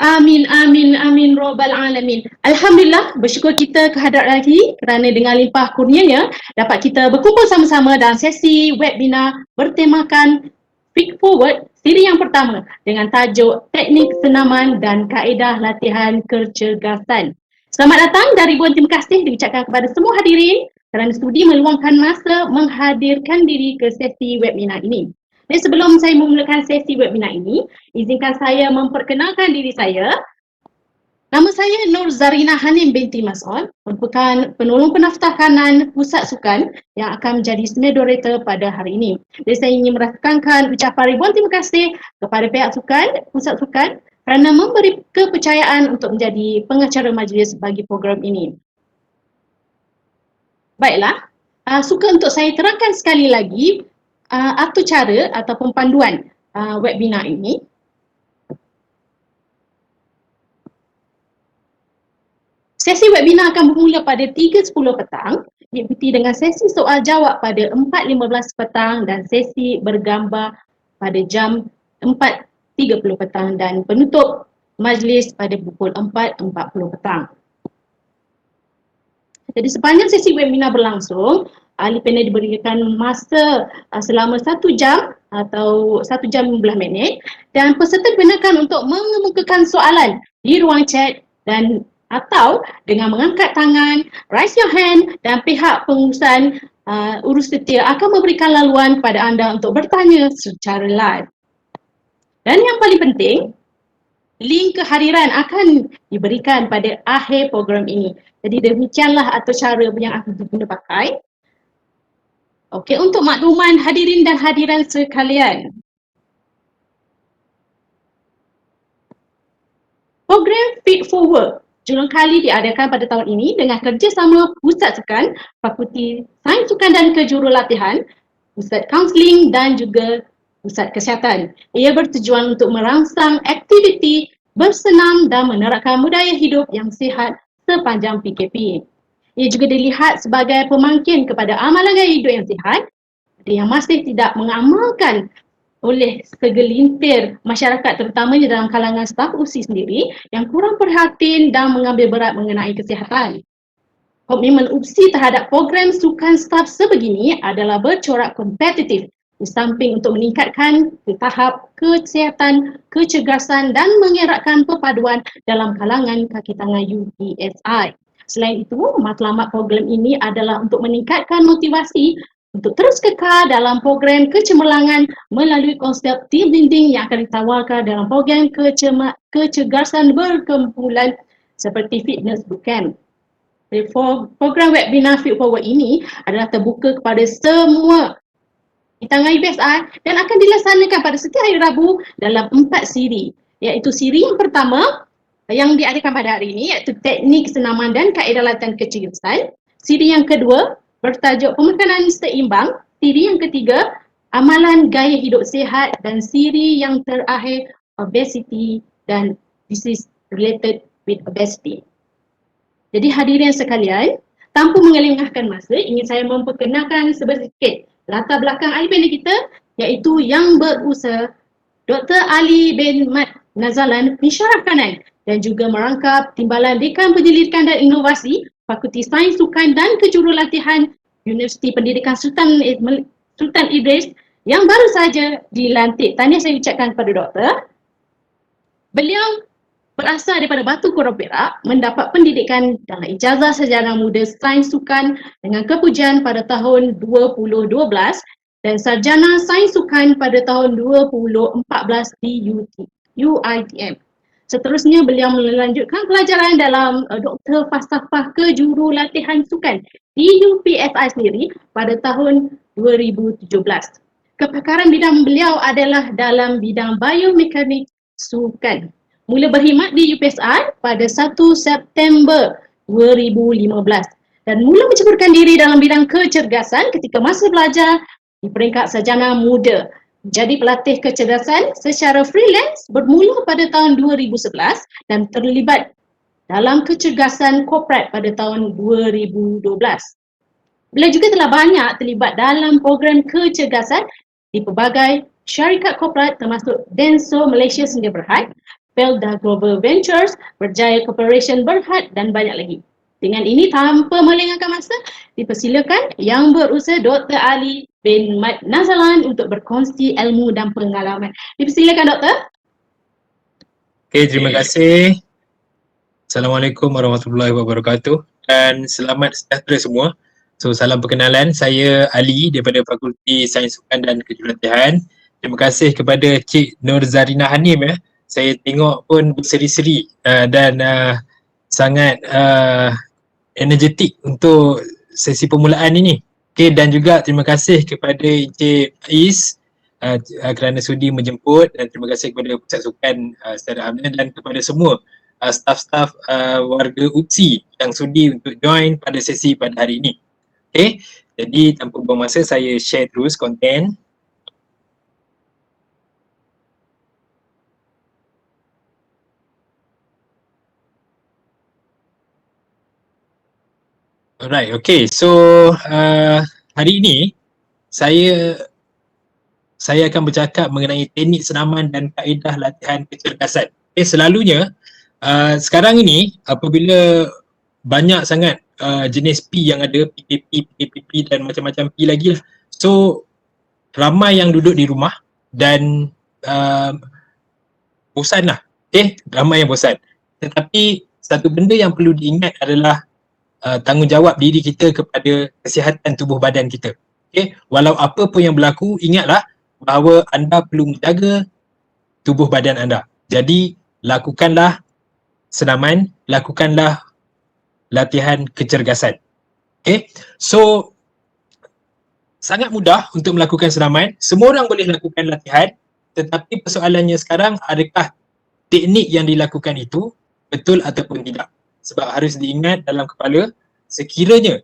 Amin, amin, amin, Rabbal Alamin. Alhamdulillah, bersyukur kita kehadrat lagi kerana dengan limpah kurnianya dapat kita berkumpul sama-sama dalam sesi webinar bertemakan Feed Forward siri yang pertama dengan tajuk Teknik Senaman dan Kaedah Latihan Kecergasan. Selamat datang dan ribuan terima kasih diucapkan kepada semua hadirin kerana sudi meluangkan masa menghadirkan diri ke sesi webinar ini. Dan sebelum saya memulakan sesi webinar ini, izinkan saya memperkenalkan diri saya. Nama saya Nur Zarina Hanim binti Mas'ud, merupakan penolong penaftar kanan Pusat Sukan yang akan menjadi moderator pada hari ini. Dan saya ingin merakamkan ucapan ribuan terima kasih kepada pihak sukan, Pusat Sukan kerana memberi kepercayaan untuk menjadi pengacara majlis bagi program ini. Baiklah, suka untuk saya terangkan sekali lagi atur cara ataupun panduan webinar ini. Sesi webinar akan bermula pada 3.10 petang, diikuti dengan sesi soal jawab pada 4.15 petang dan sesi bergambar pada jam 4.30 petang dan penutup majlis pada pukul 4.40 petang. Jadi sepanjang sesi webinar berlangsung, ahli panel diberikan masa selama 1 jam atau 1 jam 15 minit dan peserta digunakan untuk mengemukakan soalan di ruang chat dan atau dengan mengangkat tangan, raise your hand dan pihak pengurusan urus setia akan memberikan laluan kepada anda untuk bertanya secara live. Dan yang paling penting, link kehadiran akan diberikan pada akhir program ini. Jadi demikianlah atur cara yang akan diguna pakai. Okey, untuk makluman hadirin dan hadiran sekalian. Program Feed Forward jurung kali diadakan pada tahun ini dengan kerjasama Pusat Sukan, Fakulti Sains Sukan dan Kejurulatihan, Pusat Kaunseling dan juga Pusat Kesihatan. Ia bertujuan untuk merangsang aktiviti bersenam dan menerapkan budaya hidup yang sihat sepanjang PKP. Ia juga dilihat sebagai pemangkin kepada amalan gaya hidup yang sihat yang masih tidak mengamalkan oleh segelintir masyarakat terutamanya dalam kalangan staf USI sendiri yang kurang perhatian dan mengambil berat mengenai kesihatan. Komitmen UPSI terhadap program sukan staf sebegini adalah bercorak kompetitif di samping untuk meningkatkan tahap kesihatan, kecergasan dan mengeratkan perpaduan dalam kalangan kaki tangan UPSI. Selain itu, matlamat program ini adalah untuk meningkatkan motivasi untuk terus kekal dalam program kecemerlangan melalui konsep team building yang akan ditawarkan dalam program kecergasan berkumpulan seperti fitness bootcamp. Program webinar Feed Forward ini adalah terbuka kepada semua di tangan UPSI dan akan dilaksanakan pada setiap hari Rabu dalam 4 siri, iaitu siri yang pertama yang diadakan pada hari ini iaitu Teknik Senaman dan Kaedah Latihan Kecergasan. Siri yang kedua bertajuk Pemakanan Seimbang. Siri yang ketiga Amalan Gaya Hidup Sihat dan siri yang terakhir Obesity dan Disease Related with Obesity. Jadi hadirin sekalian, tanpa mengelengahkan masa, ingin saya memperkenalkan sedikit latar belakang ahli panel kita iaitu yang berusaha Dr. Ali bin Mat Nazalan, pensyarah kanan dan juga merangkap Timbalan Dekan Penyelidikan dan Inovasi Fakulti Sains Sukan dan Kejurulatihan Universiti Pendidikan Sultan Idris yang baru saja dilantik. Tahniah saya ucapkan kepada doktor. Beliau berasal daripada Batu Korang Perak, mendapat pendidikan dalam ijazah sarjana muda Sains Sukan dengan kepujian pada tahun 2012 dan sarjana Sains Sukan pada tahun 2014 di UiTM. Seterusnya beliau melanjutkan pelajaran dalam Doktor Falsafah Kejurulatihan Sukan di UPSI sendiri pada tahun 2017. Kepakaran bidang beliau adalah dalam bidang biomekanik sukan. Mula berkhidmat di UPSI pada 1 September 2015 dan mula menceburkan diri dalam bidang kecergasan ketika masih belajar di peringkat sarjana muda. Jadi pelatih kecerdasan secara freelance bermula pada tahun 2011 dan terlibat dalam kecergasan korporat pada tahun 2012. Beliau juga telah banyak terlibat dalam program kecergasan di pelbagai syarikat korporat termasuk Denso Malaysia Sdn Bhd Pelda Global Ventures, Berjaya Corporation Berhad dan banyak lagi. Dengan ini tanpa melengahkan masa, dipersilakan Yang Berusaha Dr. Ali bin Mat Nazalan untuk berkongsi ilmu dan pengalaman. Dipersilakan Doktor. Okay, terima kasih. Assalamualaikum warahmatullahi wabarakatuh dan selamat sejahtera semua. So, salam perkenalan, saya Ali daripada Fakulti Sains Sukan dan Kejurulatihan. Terima kasih kepada Cik Nur Zarina Hanim ya. Saya tengok pun berseri-seri dan sangat energetik untuk sesi permulaan ini. Okay, dan juga terima kasih kepada Encik Faiz kerana sudi menjemput, dan terima kasih kepada Pusat Sukan secara amnya dan kepada semua staf-staf warga UPSI yang sudi untuk join pada sesi pada hari ini. Okay, jadi tanpa buang masa saya share terus konten. Alright, okay. So hari ini saya akan bercakap mengenai teknik senaman dan kaedah latihan kecergasan. Okay, selalunya sekarang ini apabila banyak sangat jenis P yang ada, PKP, PKPP dan macam-macam P lagi lah. So ramai yang duduk di rumah dan bosan lah. Okay, ramai yang bosan. Tetapi satu benda yang perlu diingat adalah tanggungjawab diri kita kepada kesihatan tubuh badan kita. Okay, walau apa pun yang berlaku, ingatlah bahawa anda perlu menjaga tubuh badan anda. Jadi lakukanlah senaman, lakukanlah latihan kecergasan. Okay, so sangat mudah untuk melakukan senaman. Semua orang boleh lakukan latihan, tetapi persoalannya sekarang, adakah teknik yang dilakukan itu betul ataupun tidak? Sebab harus diingat dalam kepala, sekiranya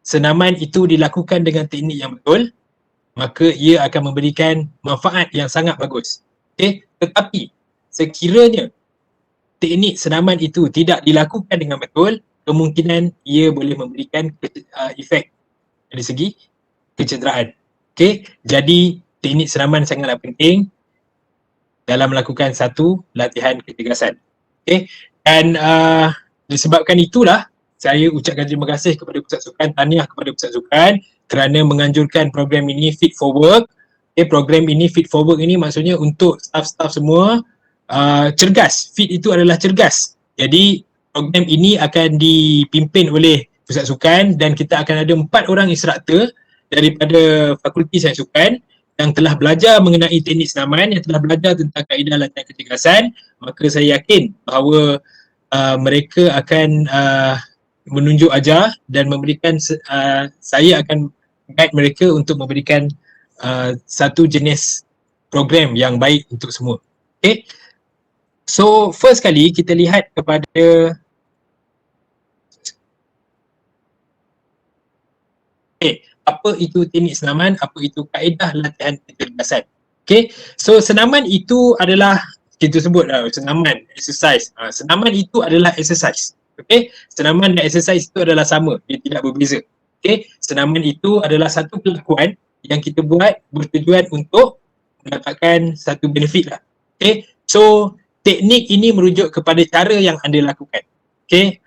senaman itu dilakukan dengan teknik yang betul, maka ia akan memberikan manfaat yang sangat bagus. Okay? Tetapi sekiranya teknik senaman itu tidak dilakukan dengan betul, kemungkinan ia boleh memberikan efek dari segi kecederaan. Okay? Jadi teknik senaman sangatlah penting dalam melakukan satu latihan kecergasan. Okay? Dan disebabkan itulah saya ucapkan terima kasih kepada Pusat Sukan, tahniah kepada Pusat Sukan kerana menganjurkan program ini Fit for Work. Okay, program ini Fit for Work ini maksudnya untuk staff-staff semua cergas. Fit itu adalah cergas. Jadi program ini akan dipimpin oleh Pusat Sukan dan kita akan ada 4 orang instruktor daripada Fakulti Sains Sukan yang telah belajar mengenai teknik senaman, yang telah belajar tentang kaedah latihan kecergasan. Maka saya yakin bahawa mereka akan menunjuk ajar dan memberikan saya akan guide mereka untuk memberikan satu jenis program yang baik untuk semua. Okay. So first kali kita lihat kepada apa itu teknik senaman, apa itu kaedah latihan kecergasan. Okay. So senaman itu adalah, kita sebut senaman, exercise. Senaman itu adalah exercise. Okay, senaman dan exercise itu adalah sama, dia tidak berbeza. Okay, senaman itu adalah satu kelakuan yang kita buat bertujuan untuk mendapatkan satu benefit lah. Okay, so teknik ini merujuk kepada cara yang anda lakukan. Okay,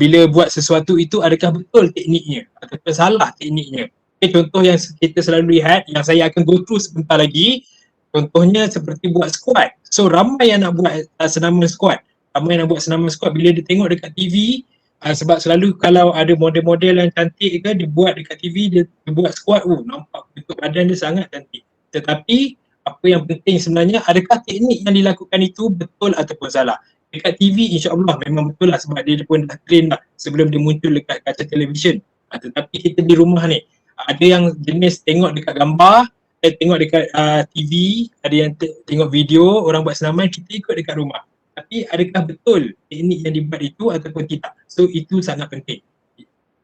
bila buat sesuatu itu adakah betul tekniknya ataupun salah tekniknya. Okay, contoh yang kita selalu lihat, yang saya akan go through sebentar lagi, contohnya seperti buat squat. So ramai yang nak buat senaman squat. Ramai yang nak buat senaman squat bila dia tengok dekat TV, sebab selalu kalau ada model-model yang cantik ke, dia buat dekat TV, dia buat squat, nampak bentuk badan dia sangat cantik. Tetapi apa yang penting sebenarnya, adakah teknik yang dilakukan itu betul ataupun salah? Dekat TV insya-Allah memang betul lah, sebab dia pun dah train lah sebelum dia muncul dekat kaca televisyen. Tetapi kita di rumah ni, ada yang jenis tengok dekat gambar, tengok dekat TV, ada yang tengok video orang buat senaman, kita ikut dekat rumah. Tapi adakah betul teknik yang dibuat itu ataupun tidak? So itu sangat penting.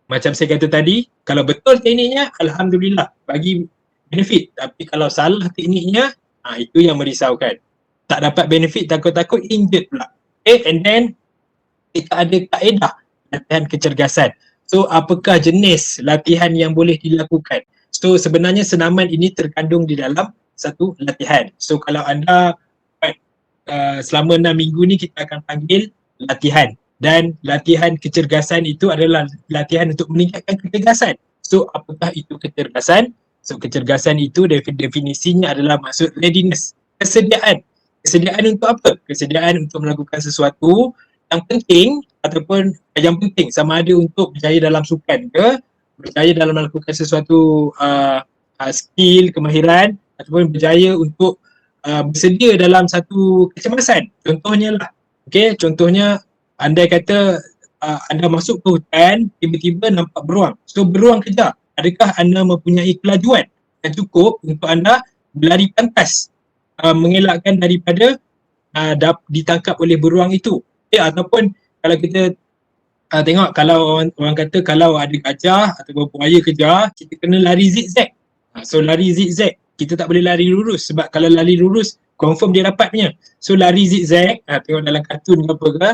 Macam saya kata tadi, kalau betul tekniknya, alhamdulillah, bagi benefit. Tapi kalau salah tekniknya, itu yang merisaukan. Tak dapat benefit, takut-takut injured pula. Okay, and then kita ada kaedah latihan kecergasan. So apakah jenis latihan yang boleh dilakukan? So sebenarnya senaman ini terkandung di dalam satu latihan. So kalau anda selama 6 minggu ni kita akan panggil latihan, dan latihan kecergasan itu adalah latihan untuk meningkatkan kecergasan. So apakah itu kecergasan? So kecergasan itu definisinya adalah maksud readiness, kesediaan. Kesediaan untuk apa? Kesediaan untuk melakukan sesuatu yang penting ataupun yang penting, sama ada untuk berjaya dalam sukan ke, berjaya dalam melakukan sesuatu skill, kemahiran, ataupun berjaya untuk bersedia dalam satu kecemasan. Contohnya lah, okay, contohnya andai kata anda masuk ke hutan, tiba-tiba nampak beruang. So beruang kejar. Adakah anda mempunyai kelajuan yang cukup untuk anda berlari pantas, mengelakkan daripada ditangkap oleh beruang itu? Okay, ataupun kalau kita tengok, kalau orang kata kalau ada gajah atau buaya kejar, kita kena lari zigzag. So lari zigzag, kita tak boleh lari lurus, sebab kalau lari lurus confirm dia dapat punya. So lari zigzag, tengok dalam kartun ke apa ke,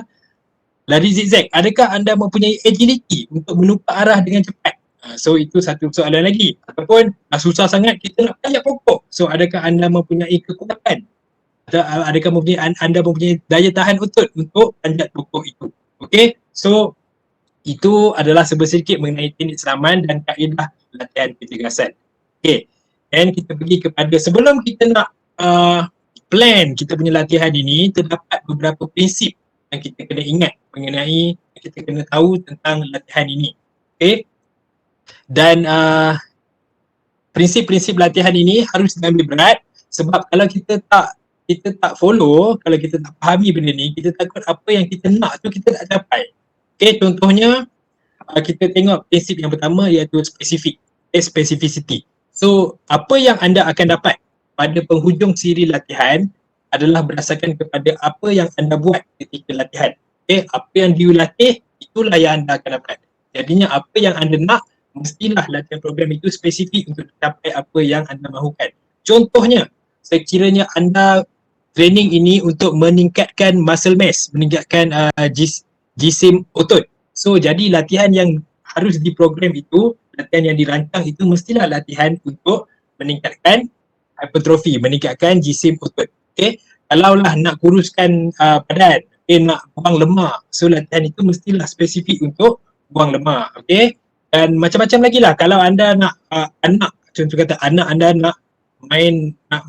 lari zigzag. Adakah anda mempunyai agility untuk menumpah arah dengan cepat? So itu satu soalan lagi. Ataupun susah sangat kita nak panjat pokok. So adakah anda mempunyai kekuatan? Atau adakah anda mempunyai daya tahan otot untuk panjat pokok itu? Okay, so itu adalah sedikit mengenai teknik selaman dan kaedah latihan kecergasan. Okay, dan kita pergi kepada, sebelum kita nak plan kita punya latihan ini, terdapat beberapa prinsip yang kita kena ingat mengenai, kita kena tahu tentang latihan ini. Okay, dan prinsip-prinsip latihan ini harus diambil berat, sebab kalau kita tak follow, kalau kita tak fahami benda ni, kita takut apa yang kita nak tu kita tak capai. Okay, contohnya kita tengok prinsip yang pertama, iaitu specificity. So apa yang anda akan dapat pada penghujung siri latihan adalah berdasarkan kepada apa yang anda buat ketika latihan. Okay, apa yang dilatih, itulah yang anda akan dapat. Jadinya apa yang anda nak, mestilah latihan program itu spesifik untuk mencapai apa yang anda mahukan. Contohnya, sekiranya anda training ini untuk meningkatkan muscle mass, meningkatkan jisim otot. So jadi latihan yang harus diprogram itu, latihan yang dirancang itu mestilah latihan untuk meningkatkan hypertrofi, meningkatkan jisim otot. Okay, kalaulah nak kuruskan badan, nak buang lemak, so latihan itu mestilah spesifik untuk buang lemak. Okay, dan macam-macam lagi lah. Kalau anda nak contoh kata anak anda nak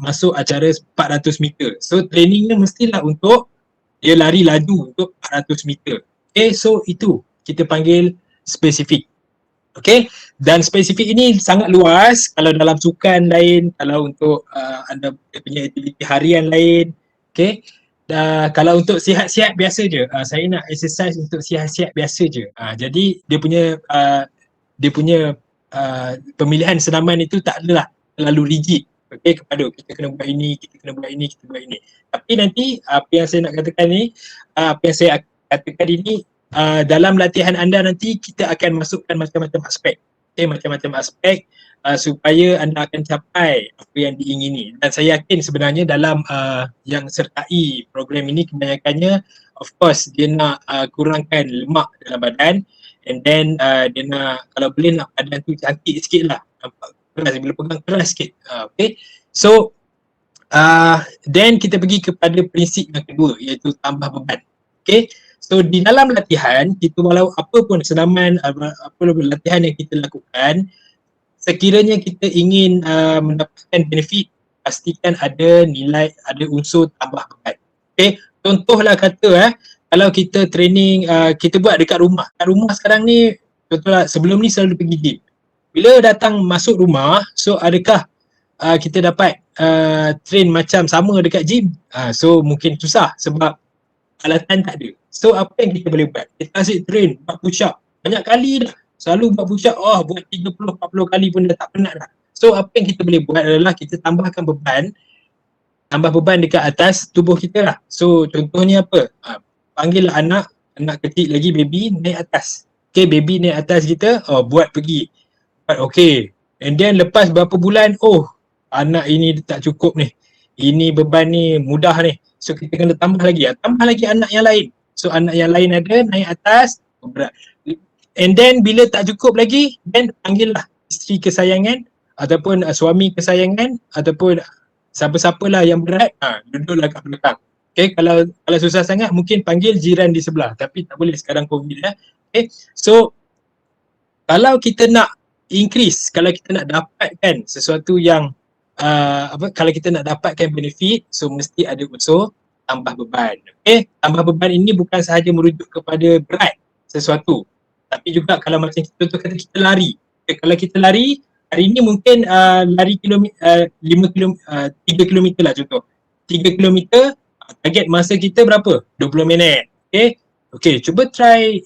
masuk acara 400 meter, so trainingnya mestilah untuk dia lari laju untuk 400 meter. Okay, so itu kita panggil spesifik. Okay, dan spesifik ini sangat luas. Kalau dalam sukan lain, kalau untuk anda punya aktiviti harian lain. Okay, kalau untuk sihat-sihat biasa je, saya nak exercise untuk sihat-sihat biasa je. Jadi dia punya pemilihan senaman itu tak adalah terlalu rigid. Okay, kepada kita kena buat ini, kita kena buat ini, kita buat ini. Tapi nanti apa yang saya nak katakan ni, apa yang saya katakan ini, dalam latihan anda nanti kita akan masukkan macam-macam aspek. Okay, macam-macam aspek supaya anda akan capai apa yang diingini. Dan saya yakin sebenarnya dalam yang sertai program ini, kebanyakannya of course dia nak kurangkan lemak dalam badan, and then dia nak, kalau boleh nak badan tu cantik sikit lah, nampak keras, bila pegang keras sikit. Okay, so then kita pergi kepada prinsip yang kedua, iaitu tambah beban. Okay, so di dalam latihan kita, walau apa pun senaman, apa pun latihan yang kita lakukan, sekiranya kita ingin mendapatkan benefit, pastikan ada nilai, ada unsur tambah beban. Okay, contohlah kata kalau kita training, kita buat dekat rumah. Kat rumah sekarang ni, contohlah sebelum ni selalu pergi gym. Bila datang masuk rumah, so adakah kita dapat train macam sama dekat gym? So mungkin susah sebab alatan tak ada. So apa yang kita boleh buat? Kita asyik train, buat push up banyak kali dah. Selalu buat push up, buat 30-40 kali pun dah tak penat dah. So apa yang kita boleh buat adalah kita tambah beban dekat atas tubuh kita lah. So contohnya apa? Panggil anak kecil lagi, baby, naik atas. Okay, baby naik atas kita, buat pergi. Okay, and then lepas berapa bulan, anak ini tak cukup ni, ini beban ni mudah ni, so kita kena tambah lagi anak yang lain. So anak yang lain ada naik atas berat, and then bila tak cukup lagi, then panggillah isteri kesayangan ataupun suami kesayangan ataupun siapa-siapalah yang berat, duduklah kat belakang. Okay, kalau susah sangat mungkin panggil jiran di sebelah, tapi tak boleh sekarang COVID Okay, so kalau kita nak increase, kalau kita nak dapatkan sesuatu yang kalau kita nak dapatkan benefit, so mesti ada unsur tambah beban. Okay, tambah beban ini bukan sahaja merujuk kepada berat sesuatu, tapi juga kalau macam contoh kata kita lari. Okay, kalau kita lari, hari ini mungkin lari 3 kilometer lah contoh. 3 kilometer, target masa kita berapa? 20 minit. Okay, cuba try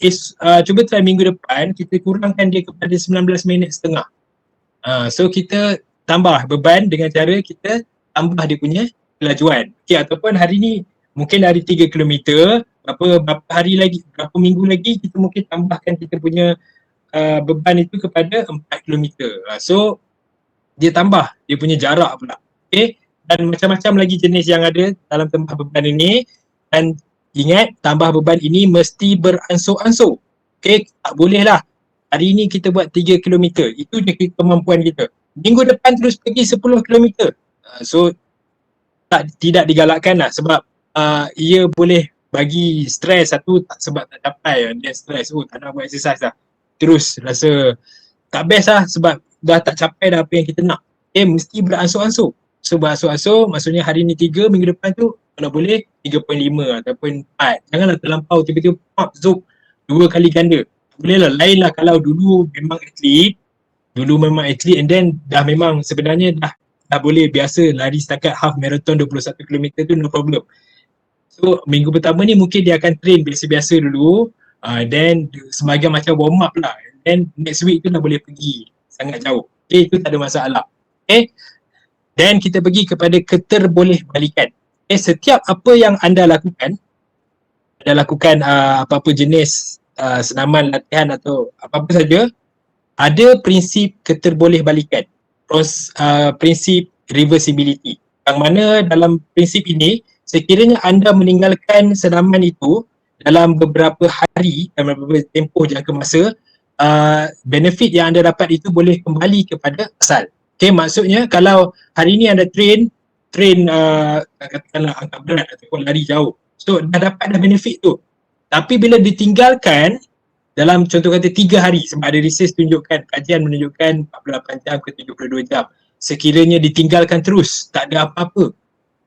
minggu depan kita kurangkan dia kepada 19 minit setengah. So kita tambah beban dengan cara kita tambah dia punya kelajuan. Okay, ataupun hari ni mungkin lari 3 kilometer, berapa hari lagi, berapa minggu lagi kita mungkin tambahkan kita punya beban itu kepada 4 kilometer. So dia tambah dia punya jarak pula. Okay, dan macam-macam lagi jenis yang ada dalam tambah beban ini. Dan ingat, tambah beban ini mesti beransur-ansur. Okay, tak boleh lah hari ini kita buat 3 km, itu je kemampuan kita. Minggu depan terus pergi 10 km. So tidak digalakkan lah, sebab ia boleh bagi stres. Satu, sebab tak capai, dia stres, tak nak buat exercise dah, terus rasa tak best lah sebab dah tak capai dah apa yang kita nak. Okay, mesti beransur-ansur. So beransur-ansur maksudnya hari ni 3, minggu depan tu kalau boleh 3.5 ataupun 4. Janganlah terlampau tiba-tiba pop zoom 2 kali ganda. Boleh lah, lain lah kalau dulu memang atlet and then dah memang sebenarnya dah boleh biasa lari setakat half marathon 21 km tu no problem. So minggu pertama ni mungkin dia akan train biasa-biasa dulu, then sebagai macam warm up lah, then next week tu dah boleh pergi sangat jauh. Okay, itu tak ada masalah. Okay, dan kita pergi kepada keterbolehbalikan. Okay, setiap apa yang anda lakukan apa-apa jenis senaman, latihan atau apa-apa saja, ada prinsip keterbolehbalikan, prinsip reversibility, yang mana dalam prinsip ini sekiranya anda meninggalkan senaman itu dalam beberapa hari, dalam beberapa tempoh jangka masa, benefit yang anda dapat itu boleh kembali kepada asal. Okay, maksudnya kalau hari ni anda train katakanlah angkat berat ataupun lari jauh, so dah dapat benefit tu, tapi bila ditinggalkan dalam contoh kata 3 hari, sebab ada research tunjukkan, kajian menunjukkan 48 jam ke 32 jam, sekiranya ditinggalkan terus, tak ada apa-apa,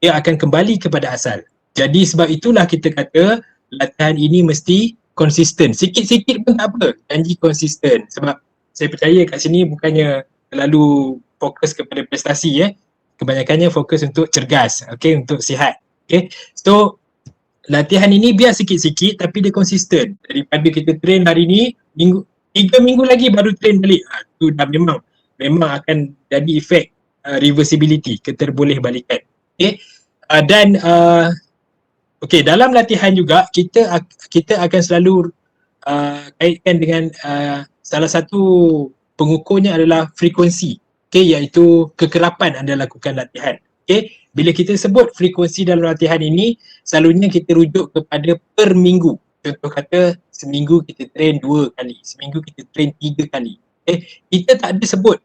dia akan kembali kepada asal. Jadi sebab itulah kita kata latihan ini mesti konsisten. Sikit-sikit pun tak apa, janji konsisten. Sebab saya percaya kat sini bukannya terlalu fokus kepada prestasi, kebanyakannya fokus untuk cergas, okay, untuk sihat. Okay, so latihan ini biar sikit-sikit tapi dia konsisten. Daripada kita train hari ni, 3 minggu lagi baru train balik, tu dah memang akan jadi efek reversibility, keterbolehbalikan. Okay, dan okay, dalam latihan juga kita akan selalu kaitkan dengan salah satu pengukurnya adalah frekuensi, okay, iaitu kekerapan anda lakukan latihan. Okay, bila kita sebut frekuensi dalam latihan ini, selalunya kita rujuk kepada per minggu. Contoh kata seminggu kita train 2 kali, seminggu kita train 3 kali. Okay, kita tak ada sebut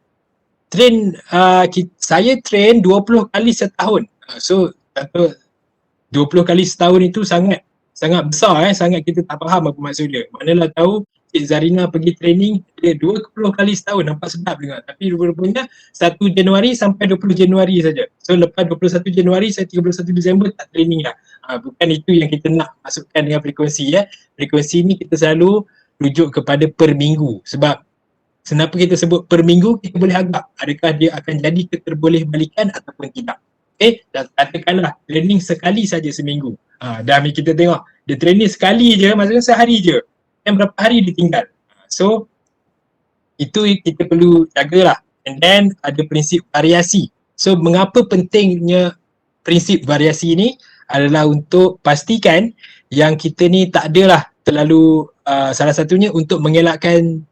train, saya train 20 kali setahun. So contoh 20 kali setahun itu sangat besar, sangat kita tak faham apa maksud dia. Manalah tahu Cik Zarina pergi training dia 20 kali setahun, nampak sedap dengar. Tapi rupanya 1 Januari sampai 20 Januari saja. So lepas 21 Januari sampai 31 Disember tak training lah. Bukan itu yang kita nak masukkan dengan frekuensi. Frekuensi ni kita selalu rujuk kepada per minggu. Sebab kenapa kita sebut per minggu, kita boleh agak adakah dia akan jadi keterbolehbalikan ataupun tidak. Okay, dan katakanlah training sekali saja seminggu. Dah kita tengok dia training sekali je, maksudnya sehari je, dan berapa hari ditinggal. So itu kita perlu jagalah. And then ada prinsip variasi. So mengapa pentingnya prinsip variasi ini adalah untuk pastikan yang kita ni tak adalah terlalu salah satunya untuk mengelakkan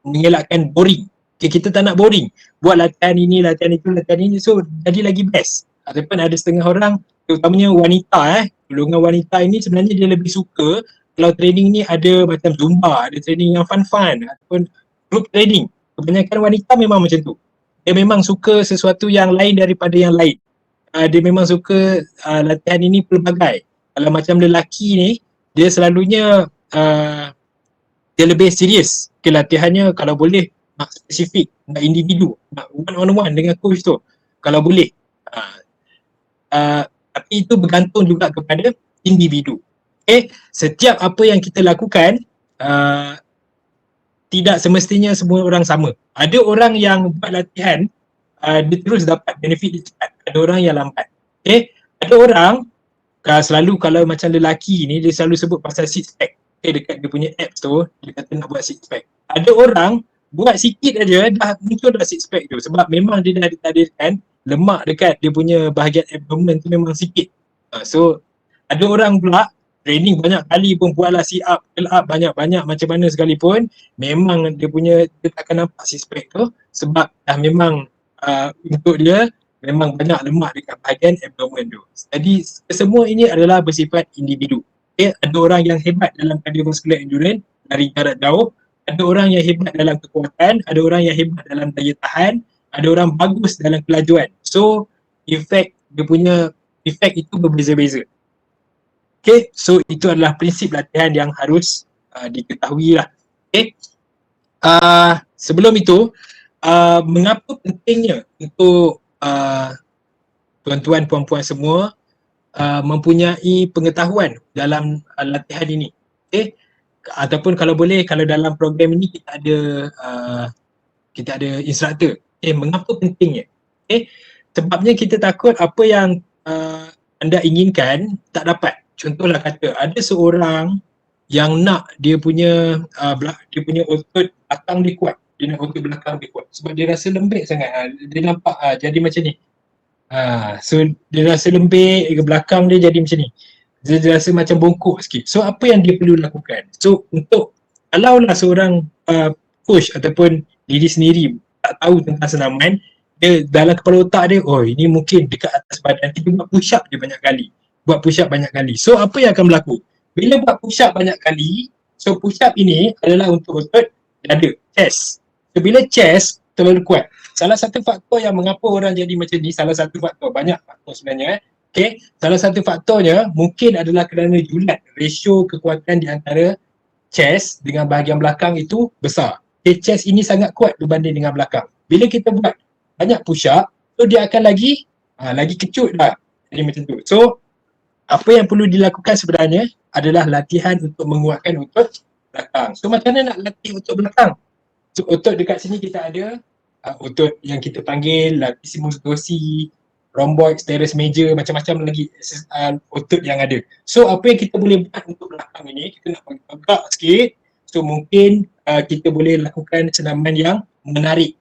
mengelakkan boring. Okay, kita tak nak boring, buat latihan ini, latihan itu, latihan ini, so jadi lagi best. Ataupun ada setengah orang, terutamanya wanita, golongan wanita ini sebenarnya dia lebih suka kalau training ni ada macam Zumba, ada training yang fun-fun ataupun group training. Kebanyakan wanita memang macam tu, dia memang suka sesuatu yang lain daripada yang lain. dia memang suka latihan ini pelbagai. Kalau macam lelaki ni, dia selalunya dia lebih serius ke latihannya. Kalau boleh nak spesifik, nak individu, nak one on one dengan coach tu kalau boleh. Tapi itu bergantung juga kepada individu. Setiap apa yang kita lakukan tidak semestinya semua orang sama. Ada orang yang buat latihan dia terus dapat benefit dia cepat. Ada orang yang lambat. Ada orang selalu kalau macam lelaki ni dia selalu sebut pasal six pack. Dekat dia punya apps tu dia kata nak buat six pack. Ada orang buat sikit aja dah muncul dah six pack tu sebab memang dia dah ditakdirkan lemak dekat dia punya bahagian abdomen tu memang sikit. So ada orang pula training banyak kali pun buatlah sit up, pull up banyak-banyak macam mana sekalipun memang dia takkan nampak six pack tu sebab dah memang untuk dia memang banyak lemak dekat bahagian abdomen tu. Jadi semua ini adalah bersifat individu. Ada orang yang hebat dalam cardiovascular endurance, lari jarak jauh, ada orang yang hebat dalam kekuatan, ada orang yang hebat dalam daya tahan, ada orang bagus dalam kelajuan. So efek itu berbeza-beza. So itu adalah prinsip latihan yang harus diketahui lah. Sebelum itu, mengapa pentingnya untuk tuan-tuan puan-puan semua mempunyai pengetahuan dalam latihan ini. Ataupun kalau boleh, kalau dalam program ini kita ada instruktor. Mengapa pentingnya? Sebabnya kita takut apa yang anda inginkan tak dapat. Contohlah kata ada seorang yang nak dia punya otot belakang dia kuat. Dia nak otot belakang dia kuat sebab dia rasa lembek sangat. Dia nampak jadi macam ni. So dia rasa lembek ke belakang dia jadi macam ni. Dia rasa macam bongkok sikit. So apa yang dia perlu lakukan? So untuk kalaulah seorang coach ataupun diri sendiri tak tahu tentang senaman, dia dalam kepala otak dia, oh ini mungkin dekat atas badan, kita buat push up dia banyak kali. Buat push up banyak kali. So apa yang akan berlaku? Bila buat push up banyak kali, so push up ini adalah untuk otot dada, chest. So bila chest terlalu kuat, salah satu faktor yang mengapa orang jadi macam ni, salah satu faktor, banyak faktor sebenarnya. Salah satu faktornya mungkin adalah kerana julat, ratio kekuatan di antara chest dengan bahagian belakang itu besar. Chest ini sangat kuat berbanding dengan belakang. Bila kita buat banyak push up, so dia akan lagi kecut lah. Jadi macam tu. So apa yang perlu dilakukan sebenarnya adalah latihan untuk menguatkan otot belakang. So macam mana nak latih otot belakang? So otot dekat sini kita ada otot yang kita panggil latissimus dorsi, rhomboid, teres major, macam-macam lagi otot yang ada. So apa yang kita boleh buat untuk belakang ini, kita nak agak sikit. So mungkin kita boleh lakukan senaman yang menarik.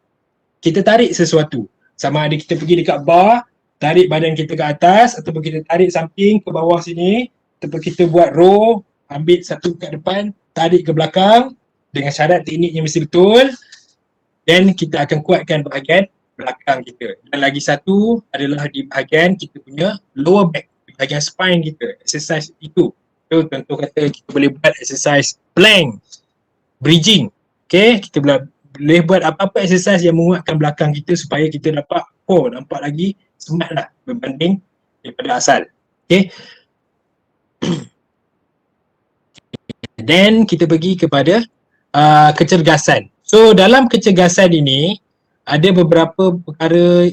Kita tarik sesuatu. Sama ada kita pergi dekat bar, tarik badan kita ke atas, ataupun kita tarik samping ke bawah sini, ataupun kita buat row, ambil satu kat depan, tarik ke belakang dengan syarat tekniknya mesti betul. Dan kita akan kuatkan bahagian belakang kita. Dan lagi satu adalah di bahagian kita punya lower back, di bahagian spine kita, exercise itu. So contoh kata kita boleh buat exercise plank, bridging. Kita boleh buat apa-apa exercise yang menguatkan belakang kita supaya kita dapat nampak lagi smart lah berbanding daripada asal. Then kita pergi kepada kecergasan. So dalam kecergasan ini ada beberapa perkara.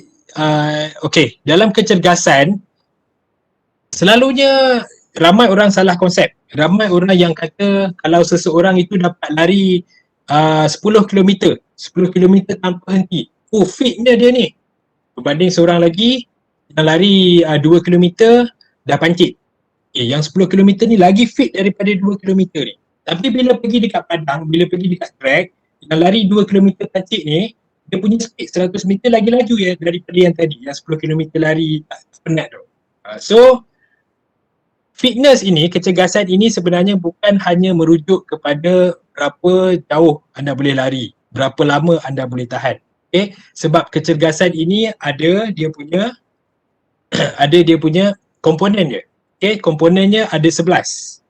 Dalam kecergasan selalunya ramai orang salah konsep. Ramai orang yang kata kalau seseorang itu dapat lari 10 km tanpa henti, fitnya dia ni, berbanding seorang lagi yang lari 2 km dah pancit. Yang 10 km ni lagi fit daripada 2 km ni. Tapi bila pergi dekat padang, bila pergi dekat track, yang lari 2 km pancit ni, dia punya speed 100 meter lagi laju ya daripada yang tadi, yang 10 km lari tak penat tu. So fitness ini, kecergasan ini sebenarnya bukan hanya merujuk kepada berapa jauh anda boleh lari, berapa lama anda boleh tahan. Sebab kecergasan ini ada dia punya komponen dia. Komponennya ada 11.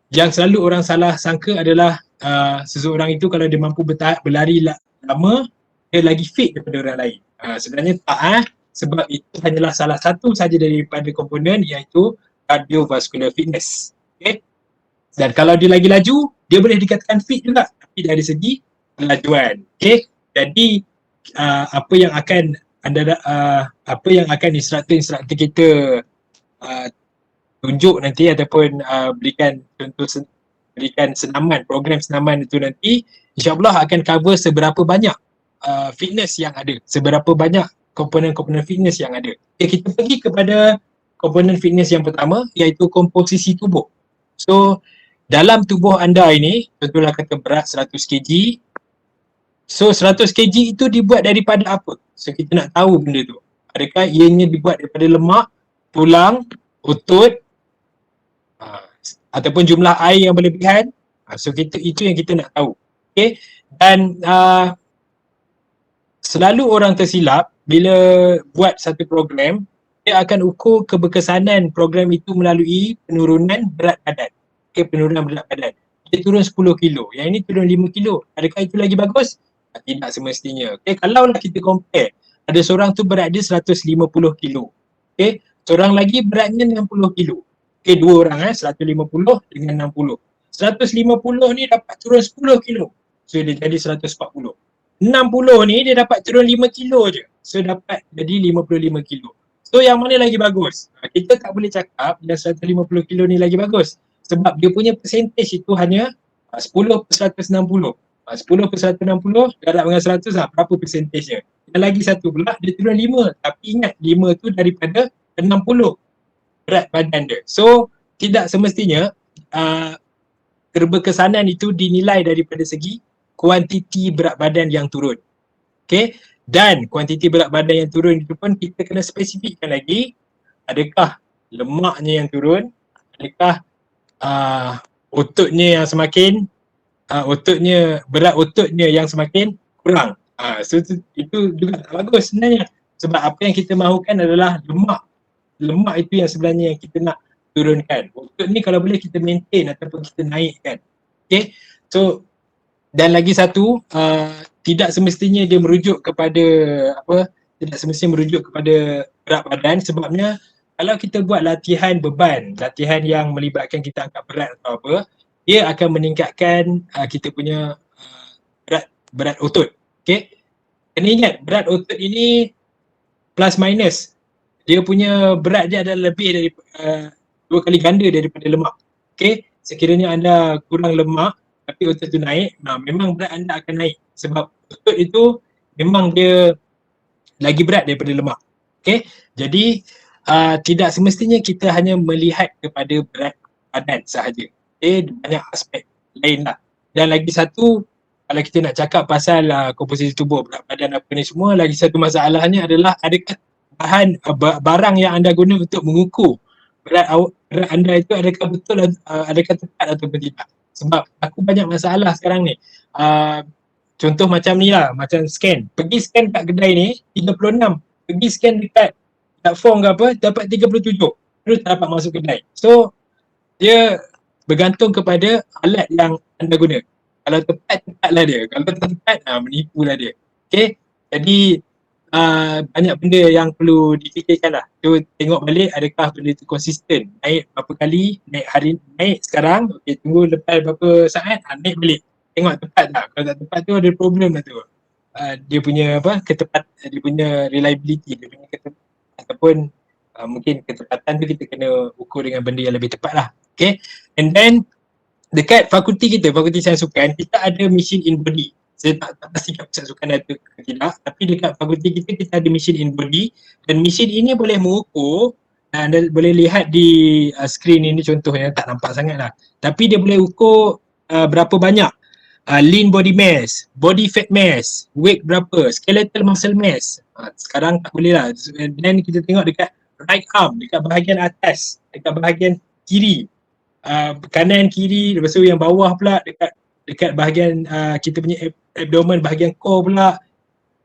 Yang selalu orang salah sangka adalah seseorang itu kalau dia mampu berlari lama, dia lagi fit daripada orang lain. Sebenarnya tak. sebab itu hanyalah salah satu saja daripada komponen iaitu cardiovascular fitness. Okay? Dan kalau dia lagi laju, dia boleh dikatakan fit juga tapi dari segi kelajuan. Okay? Jadi apa yang akan apa yang akan instruktor-instruktor kita tunjuk nanti ataupun berikan senaman, program senaman itu nanti insyaAllah akan cover seberapa banyak fitness yang ada, seberapa banyak komponen-komponen fitness yang ada. Okay, kita pergi kepada komponen fitness yang pertama iaitu komposisi tubuh. So dalam tubuh anda ini, contohlah kata berat 100 kg, so 100 kg itu dibuat daripada apa? So kita nak tahu benda tu. Adakah ianya dibuat daripada lemak, tulang, otot, ataupun jumlah air yang berlebihan? So itu yang kita nak tahu. Okay? Dan selalu orang tersilap bila buat satu program, dia akan ukur keberkesanan program itu melalui penurunan berat badan. Okay, penurunan berat badan. Dia turun 10 kilo, yang ini turun 5 kilo. Adakah itu lagi bagus? Tidak semestinya. Okay, kalaulah kita compare, ada seorang tu berat dia 150 kilo. Okay, seorang lagi beratnya 60 kilo. Okay, dua orang 150 dengan 60. 150 ni dapat turun 10 kilo. So dia jadi 140. 60 ni dia dapat turun 5 kilo je. So dapat jadi 55 kilo. So yang mana lagi bagus? Kita tak boleh cakap yang 150 kilo ni lagi bagus. Sebab dia punya percentage itu hanya 10 per 160. 10 per 160 darab dengan 100 lah, berapa percentage-nya. Yang lagi satu pula dia turun 5. Tapi ingat 5 tu daripada 60 berat badan dia. So tidak semestinya keberkesanan itu dinilai daripada segi kuantiti berat badan yang turun. Okay? Dan kuantiti berat badan yang turun itu pun kita kena spesifikkan lagi, adakah lemaknya yang turun, adakah ototnya yang semakin berat ototnya yang semakin kurang. So itu juga tak bagus sebenarnya. Sebab apa yang kita mahukan adalah lemak itu yang sebenarnya yang kita nak turunkan. Otot ni kalau boleh kita maintain ataupun kita naikkan. Okay? So dan lagi satu, tidak semestinya dia merujuk kepada tidak semestinya merujuk kepada berat badan, sebabnya kalau kita buat latihan beban, latihan yang melibatkan kita angkat berat atau apa, dia akan meningkatkan kita punya berat otot. Okay? Kena ingat berat otot ini plus minus. Dia punya berat dia adalah lebih dari 2 kali ganda daripada lemak. Okay? Sekiranya anda kurang lemak tapi otot tu naik, memang berat anda akan naik. Sebab otot itu memang dia lagi berat daripada lemak. Okay? Jadi tidak semestinya kita hanya melihat kepada berat badan sahaja. Okay? Banyak aspek lain lah. Dan lagi satu, kalau kita nak cakap pasal komposisi tubuh, berat badan apa ni semua, lagi satu masalahnya adalah adakah barang yang anda guna untuk mengukur berat anda itu adakah betul, adakah tepat ataupun tidak. Sebab aku banyak masalah sekarang ni. Contoh macam ni lah, macam scan. Pergi scan kat kedai ni 36. Pergi scan dekat platform ke apa, dapat 37. Terus tak dapat masuk kedai. So dia bergantung kepada alat yang anda guna. Kalau tepat, tepatlah dia. Kalau tak tepat, menipulah dia. Okay? Jadi banyak benda yang perlu difikirkan lah. So tengok balik adakah benda tu konsisten. Naik berapa kali, naik sekarang, okay, tunggu lepas berapa saat, naik balik. Tengok tepat tak. Kalau tak tepat tu ada problem lah tu. Dia punya dia punya reliability, dia punya ataupun mungkin ketepatan tu kita kena ukur dengan benda yang lebih tepat lah. Okay. And then dekat fakulti kita, Fakulti Sains Sukan, kita ada machine in body. Saya tak pasti kat pusat sukan ada ke tidak, tapi dekat fakulti kita ada machine in body, dan machine ini boleh mengukur, anda boleh lihat di skrin ini contohnya, tak nampak sangat lah, tapi dia boleh ukur berapa banyak lean body mass, body fat mass, weight berapa, skeletal muscle mass. Sekarang tak boleh lah. Dan kita tengok dekat right arm, dekat bahagian atas, dekat bahagian kiri, kanan kiri, lepas tu yang bawah pula dekat bahagian kita punya abdomen, bahagian core pula,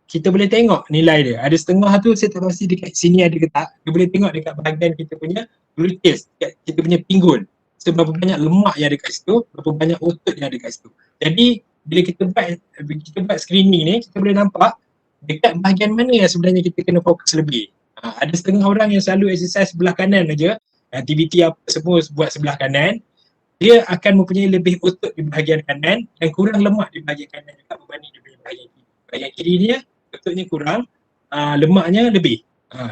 kita boleh tengok nilai dia. Ada setengah tu saya tak pasti dekat sini ada ke tak. Dia boleh tengok dekat bahagian kita punya gluteus, dekat kita punya pinggul. So berapa banyak lemak yang ada kat situ, berapa banyak otot yang ada kat situ. Jadi bila kita buat screening ni, kita boleh nampak dekat bahagian mana yang sebenarnya kita kena fokus lebih. Ada setengah orang yang selalu exercise sebelah kanan aja, aktiviti apa semua buat sebelah kanan, dia akan mempunyai lebih otot di bahagian kanan dan kurang lemak di bahagian kanan juga berbanding di bahagian kiri. Bahagian kiri dia ototnya kurang, lemaknya lebih.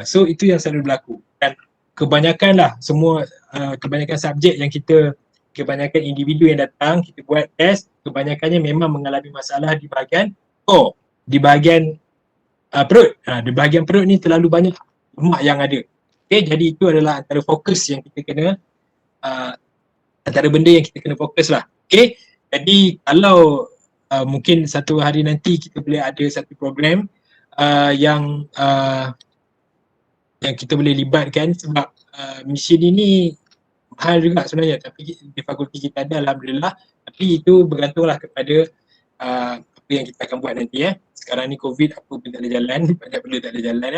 So itu yang selalu berlaku. Dan kebanyakan lah semua, kebanyakan subjek yang kita, kebanyakan individu yang datang, kita buat test, kebanyakannya memang mengalami masalah di bahagian core, di bahagian perut. Di bahagian perut ni terlalu banyak lemak yang ada. Okay, jadi itu adalah antara fokus yang kita kena, antara benda yang kita kena fokus lah. Okay, jadi kalau mungkin satu hari nanti kita boleh ada satu program yang kita boleh libatkan, sebab mesin ini mahal juga sebenarnya, tapi di fakulti kita ada, alhamdulillah. Tapi itu bergantunglah kepada apa yang kita akan buat nanti. Sekarang ni COVID, apa pun tak ada jalan, banyak benda tak ada jalan.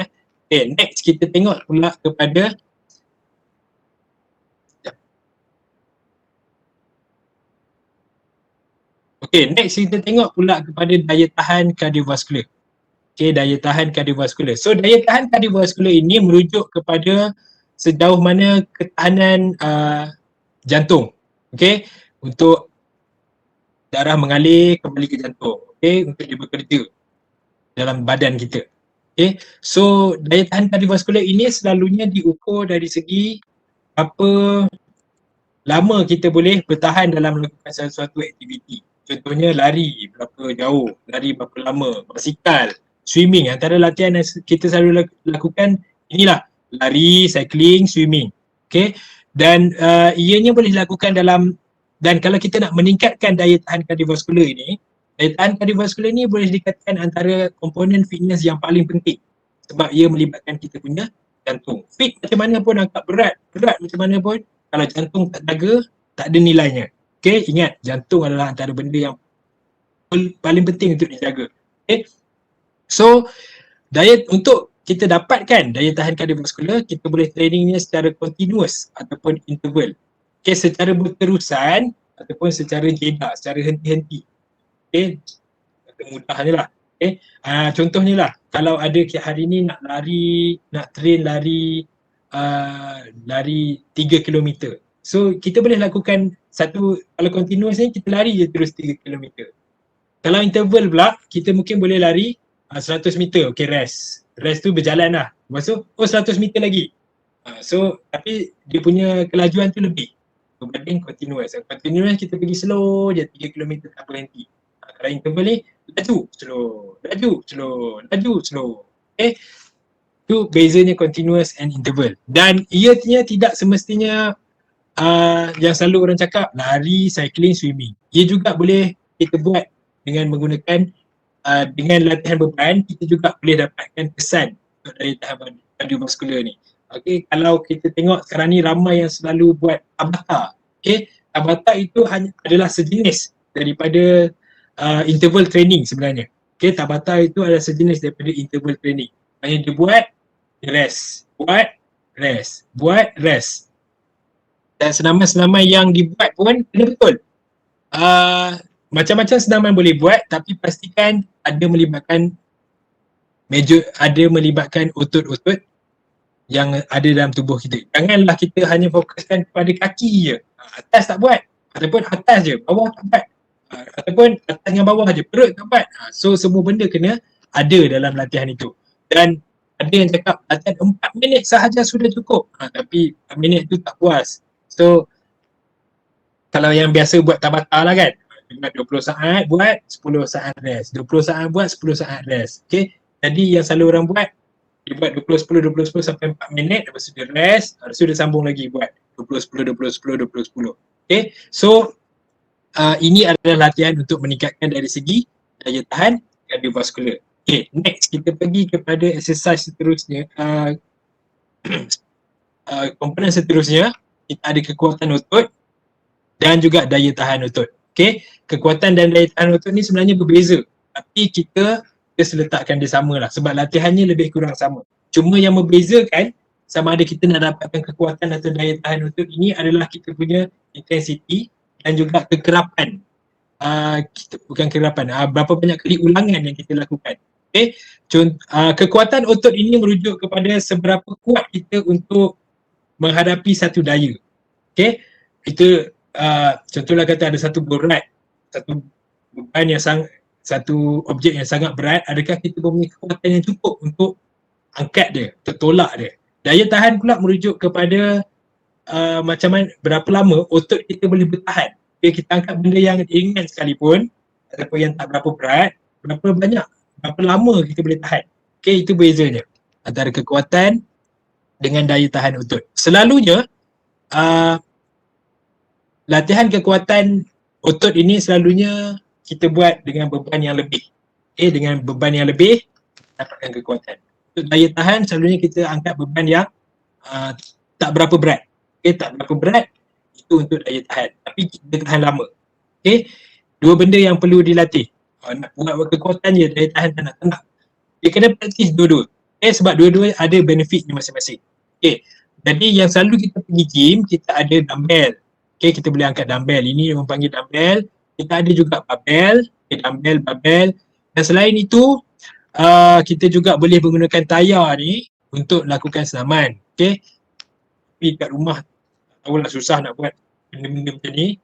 Okay, next kita tengok pula kepada next kita tengok pula kepada daya tahan kardiovaskular. Daya tahan kardiovaskular. So daya tahan kardiovaskular ini merujuk kepada sejauh mana ketahanan jantung, untuk darah mengalir kembali ke jantung, untuk dia bekerja dalam badan kita. So daya tahan kardiovaskular ini selalunya diukur dari segi apa lama kita boleh bertahan dalam melakukan sesuatu aktiviti. Contohnya lari berapa jauh, lari berapa lama, basikal, swimming. Antara latihan yang kita selalu lakukan inilah, lari, cycling, swimming. Dan ianya boleh dilakukan dalam, dan kalau kita nak meningkatkan daya tahan kardiovaskular ini, daya tahan kardiovaskular ini boleh dikatakan antara komponen fitness yang paling penting, sebab ia melibatkan kita punya jantung. Fit macam mana pun, angkat berat macam mana pun, kalau jantung tak jaga, tak ada nilainya. Ingat, jantung adalah antara benda yang paling penting untuk dijaga. So untuk kita dapatkan daya tahan kardiovaskular, kita boleh trainingnya secara continuous ataupun interval. Secara berterusan ataupun secara jeda, secara henti-henti. Mudahnya lah. Contohnya lah, kalau ada hari ni nak lari, nak train lari 3 km. So kita boleh lakukan satu, kalau continuous ni kita lari je terus 3 km. Kalau interval pula, kita mungkin boleh lari 100 meter, rest. Rest tu berjalan lah. Lepas tu, 100 meter lagi. So, tapi dia punya kelajuan tu lebih berbanding continuous. Continuous kita pergi slow je, 3 km tak berhenti. Kalau interval ni, laju, slow, laju, slow, laju, slow. Tu bezanya continuous and interval. Dan ianya tidak semestinya yang selalu orang cakap lari, cycling, swimming. Ia juga boleh kita buat dengan menggunakan dengan latihan beban, kita juga boleh dapatkan kesan untuk daya tahan kardiovaskular ni. Kalau kita tengok sekarang ni ramai yang selalu buat Tabata. Tabata itu adalah sejenis daripada interval training sebenarnya. Tabata itu adalah sejenis daripada interval training. Maksudnya dia buat, dia rest, buat, rest, buat, rest. Dan senaman-senaman yang dibuat pun kena betul. Macam-macam senaman boleh buat, tapi pastikan ada melibatkan otot-otot yang ada dalam tubuh kita. Janganlah kita hanya fokuskan kepada kaki je. Atas tak buat, ataupun atas je, bawah tak buat, ataupun atas dengan bawah je, perut tak buat. So semua benda kena ada dalam latihan itu. Dan ada yang cakap latihan 4 minit sahaja sudah cukup, tapi 4 minit tu tak puas. So kalau yang biasa buat Tabata lah kan, 20 saat buat, 10 saat rest, 20 saat buat, 10 saat rest. Jadi yang selalu orang buat, dia buat 20, 10, 20, 10 sampai 4 minit, lepas tu dia rest, lepas tu dia sambung lagi buat 20, 10, 20, 10, 20, 10. So ini adalah latihan untuk meningkatkan dari segi daya tahan kardiovaskular. Next kita pergi kepada exercise seterusnya. Komponen seterusnya, kita ada kekuatan otot dan juga daya tahan otot. Kekuatan dan daya tahan otot ni sebenarnya berbeza, tapi kita letakkan dia sama lah, sebab latihannya lebih kurang sama. Cuma yang membezakan sama ada kita nak dapatkan kekuatan atau daya tahan otot ini adalah kita punya intensity dan juga kekerapan. Berapa banyak kali ulangan yang kita lakukan. Okay. Kekuatan otot ini merujuk kepada seberapa kuat kita untuk menghadapi satu daya. Okay. Itu contohlah kata ada satu berat, satu beban yang satu objek yang sangat berat, adakah kita mempunyai kekuatan yang cukup untuk angkat dia, tertolak dia. Daya tahan pula merujuk kepada macam mana, berapa lama otot kita boleh bertahan. Okay, kita angkat benda yang ringan sekalipun ataupun yang tak berapa berat, berapa lama kita boleh tahan. Okay, itu bezanya antara kekuatan dengan daya tahan otot. Selalunya latihan kekuatan otot ini selalunya kita buat dengan beban yang lebih. Okay, dengan beban yang lebih dapatkan kekuatan. Untuk daya tahan selalunya kita angkat beban yang tak berapa berat. Okay, tak berapa berat, itu untuk daya tahan. Tapi kita tahan lama. Okay, dua benda yang perlu dilatih. Nak buat kekuatan je, daya tahan tak nak. Dia kena praktis dua-dua. Okay, sebab dua-dua ada benefit masing-masing. Okay, jadi yang selalu kita pergi gym, kita ada dumbbell. Okay, kita boleh angkat dumbbell. Ini orang panggil dumbbell. Kita ada juga barbell, okay, dumbbell, barbell. Dan selain itu, kita juga boleh menggunakan tayar ni untuk lakukan senaman. Okay, tapi kat rumah tahulah susah nak buat benda-benda macam ni.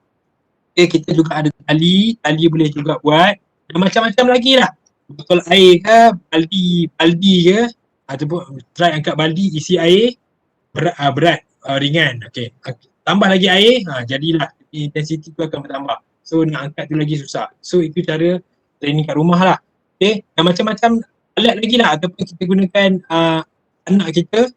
Okay, kita juga ada tali boleh juga buat. Dan macam-macam lagi lah. Botol air ke, baldi ke, ataupun try angkat baldi, isi air, berat, ringan. Okay. Tambah lagi air, jadilah intensity tu akan bertambah. So nak angkat tu lagi susah. So itu cara training kat rumah lah. Okay. Dan macam-macam alat lagi lah, ataupun kita gunakan anak kita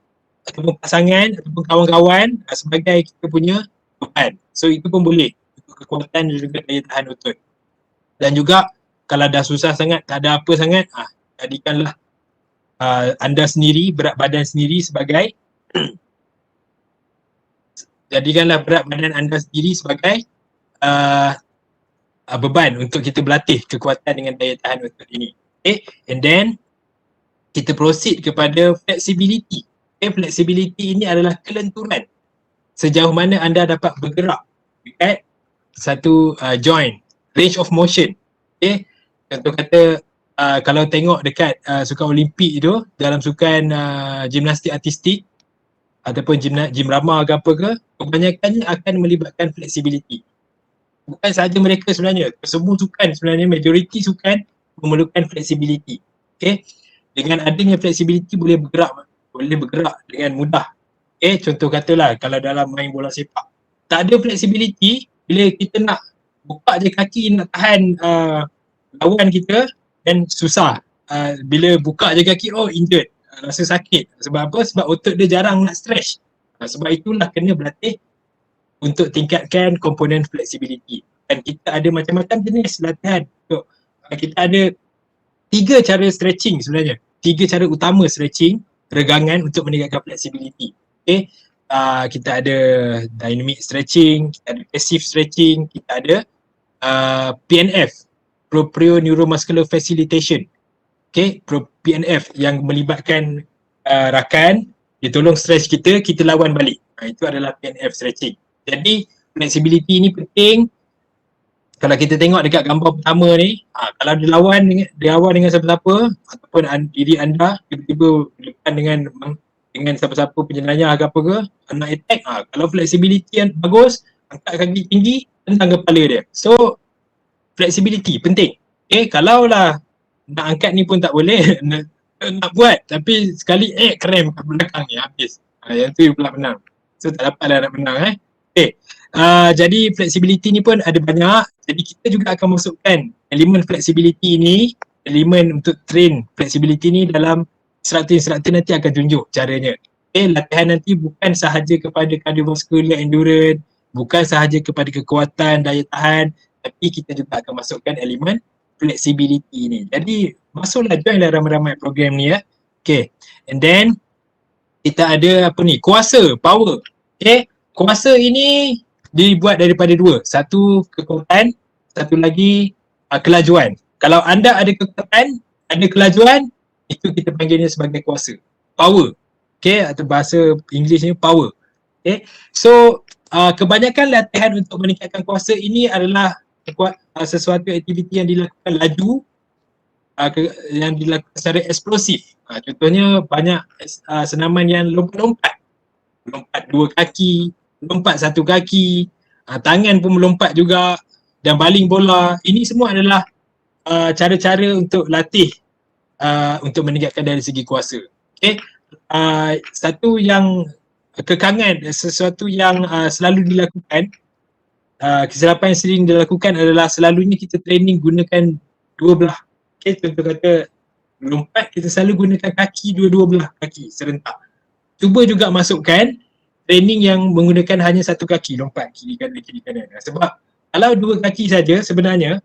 ataupun pasangan ataupun kawan-kawan sebagai kita punya beban. So itu pun boleh untuk kekuatan dan juga daya tahan otot. Dan juga kalau dah susah sangat, tak ada apa sangat, jadikanlah anda sendiri, berat badan sendiri sebagai jadikanlah berat badan anda sendiri sebagai beban untuk kita berlatih kekuatan dengan daya tahan otot ini. Okay, and then kita proceed kepada flexibility. Okay, flexibility ini adalah kelenturan. Sejauh mana anda dapat bergerak dekat satu joint, range of motion. Okay, contoh kata kalau tengok dekat sukan Olimpik tu, dalam sukan gimnastik artistik ataupun gym rama ke apa ke, kebanyakannya akan melibatkan flexibility. Bukan sahaja mereka sebenarnya, semua sukan sebenarnya, majoriti sukan memerlukan flexibility. Okay, dengan adanya flexibility boleh bergerak dengan mudah. Okay, contoh katalah kalau dalam main bola sepak, tak ada flexibility, bila kita nak buka je kaki nak tahan lawan kita, dan susah. Bila buka je kaki, injured, rasa sakit. Sebab apa? Sebab otot dia jarang nak stretch. Sebab itulah kena berlatih untuk tingkatkan komponen flexibility. Dan kita ada macam-macam jenis latihan. Kita ada 3 cara stretching sebenarnya. 3 cara utama stretching, regangan untuk meningkatkan flexibility. Okay. Kita ada dynamic stretching, kita ada passive stretching, kita ada PNF, Proprio Neuromuscular Facilitation. Okay, PNF yang melibatkan rakan, dia tolong stretch kita lawan balik. Itu adalah PNF stretching. Jadi flexibility ni penting. Kalau kita tengok dekat gambar pertama ni, kalau dia lawan dengan siapa-siapa ataupun diri anda tiba-tiba berdepan dengan siapa-siapa penyelayar ke apa ke, nak attack, kalau flexibility yang bagus, angkat kaki tinggi, tendang kepala dia. So flexibility penting. Okay, kalau lah nak angkat ni pun tak boleh, nak buat tapi sekali krem kat belakang ni habis. Yang tu pula menang. So tak dapat dah nak menang. Okay. Jadi flexibility ni pun ada banyak. Jadi kita juga akan masukkan elemen flexibility ni, elemen untuk train flexibility ni dalam instruktur nanti akan tunjuk caranya. Okay, latihan nanti bukan sahaja kepada cardiovascular endurance, bukan sahaja kepada kekuatan, daya tahan, tapi kita juga akan masukkan elemen flexibility ni. Jadi masuklah, joinlah ramai-ramai program ni ya. Okay, and then kita ada apa ni, kuasa, power. Okay, kuasa ini dibuat daripada 2. Satu kekuatan, satu lagi kelajuan. Kalau anda ada kekuatan, ada kelajuan, itu kita panggilnya sebagai kuasa. Power. Okay, atau bahasa Englishnya power. Okay, so kebanyakan latihan untuk meningkatkan kuasa ini adalah sesuatu aktiviti yang dilakukan laju yang dilakukan secara eksplosif. Contohnya banyak senaman yang lompat-lompat. Lompat dua kaki, lompat satu kaki, tangan pun melompat juga dan baling bola. Ini semua adalah cara-cara untuk latih untuk meningkatkan dari segi kuasa. Okay. Satu yang kekangan, sesuatu yang selalu dilakukan, kesilapan yang sering dilakukan adalah selalunya kita training gunakan dua belah. Okay, contoh kata lompat, kita selalu gunakan kaki dua-dua belah kaki serentak. Cuba juga masukkan training yang menggunakan hanya satu kaki, lompat kiri kanan. Sebab kalau dua kaki saja sebenarnya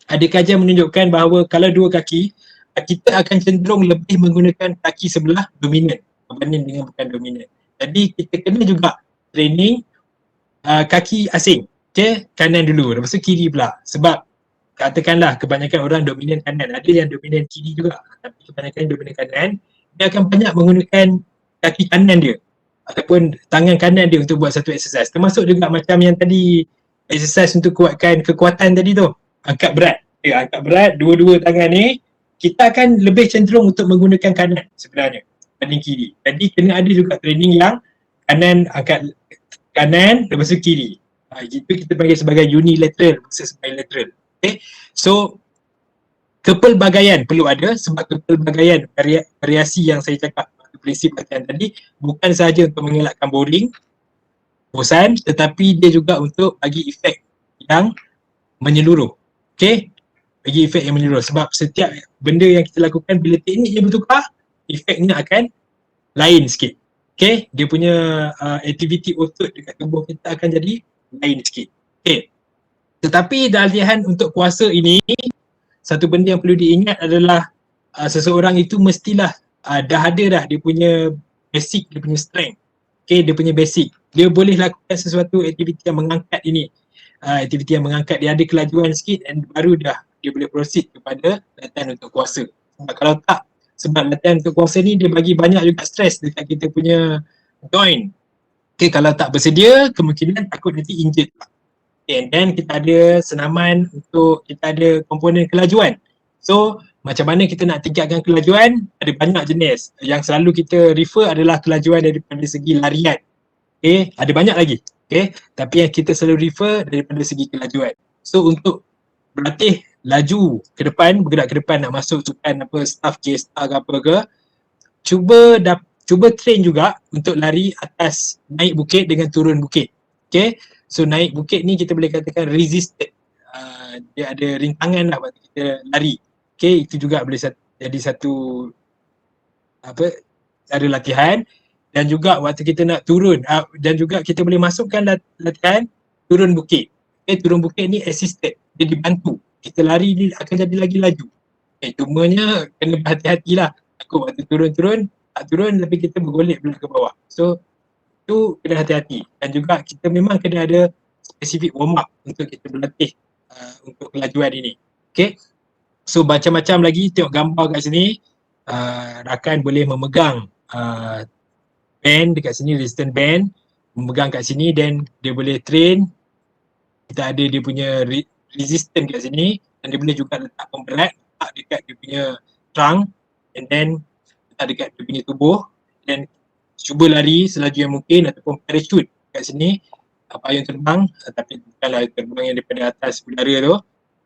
ada kajian menunjukkan bahawa kalau dua kaki kita akan cenderung lebih menggunakan kaki sebelah dominan berbanding dengan bukan dominan. Jadi kita kena juga training kaki asing. Okay, kanan dulu, lepas tu kiri pula. Sebab katakanlah kebanyakan orang dominan kanan, ada yang dominan kiri juga, tapi kebanyakan dominan kanan, dia akan banyak menggunakan kaki kanan dia ataupun tangan kanan dia untuk buat satu exercise. Termasuk juga macam yang tadi exercise untuk kuatkan kekuatan tadi tu, angkat berat. Angkat berat, dua-dua tangan ni kita akan lebih cenderung untuk menggunakan kanan sebenarnya berbanding kiri. Jadi kena ada juga training yang kanan, angkat kanan, lepas tu kiri. Itu kita panggil sebagai unilateral versus bilateral. Okay. So kepelbagaian perlu ada, sebab kepelbagaian variasi yang saya cakap, prinsip latihan tadi bukan sahaja untuk mengelakkan bosan, tetapi dia juga untuk bagi efek yang menyeluruh. Okay, bagi efek yang menyeluruh, sebab setiap benda yang kita lakukan bila teknik dia bertukar, efeknya akan lain sikit. Okay, dia punya aktiviti otot dekat tubuh kita akan jadi lain sikit. Okay, tetapi latihan untuk kuasa ini, satu benda yang perlu diingat adalah seseorang itu mestilah dah ada dah dia punya basic, dia punya strength. Okay, dia punya basic. Dia boleh lakukan sesuatu aktiviti yang mengangkat ini. Aktiviti yang mengangkat, dia ada kelajuan sikit dan baru dah dia boleh proceed kepada latihan untuk kuasa. Sebab kalau tak, sebab latihan untuk kuasa ni dia bagi banyak juga stres dekat kita punya joint. Okay, kalau tak bersedia, kemungkinan takut nanti injured. Okay, and then kita ada senaman untuk, kita ada komponen kelajuan. So, macam mana kita nak tingkatkan kelajuan? Ada banyak jenis. Yang selalu kita refer adalah kelajuan daripada segi larian. Okay, ada banyak lagi. Okay, tapi yang kita selalu refer daripada segi kelajuan. So, untuk berlatih laju ke depan, bergerak ke depan, nak masuk sukan apa, staff ke, star ke apa ke, cuba train juga untuk lari atas naik bukit dengan turun bukit. Okay, so naik bukit ni kita boleh katakan resisted. Dia ada rintangan lah waktu kita lari. Okay, itu juga boleh jadi satu cara latihan. Dan juga waktu kita nak turun, dan juga kita boleh masukkan latihan turun bukit. Okay, turun bukit ni assisted, dia dibantu. Kita lari ni akan jadi lagi laju. Okay, cumanya kena berhati-hatilah. Takut waktu turun tak turun tapi kita bergolek belah ke bawah. So tu kena hati-hati. Dan juga kita memang kena ada spesifik warm up untuk kita berlatih untuk kelajuan ini. Okay, so macam-macam lagi, tengok gambar kat sini. Rakan boleh memegang band dekat sini, resistance band, memegang kat sini, dan dia boleh train. Kita ada dia punya resistance kat sini, dan dia boleh juga letak pemberat, letak dekat dia punya trunk, and then letak dekat dia punya tubuh, dan cuba lari selaju yang mungkin, ataupun parachute kat sini, payung terbang, tapi bukanlah terbang yang daripada atas udara tu,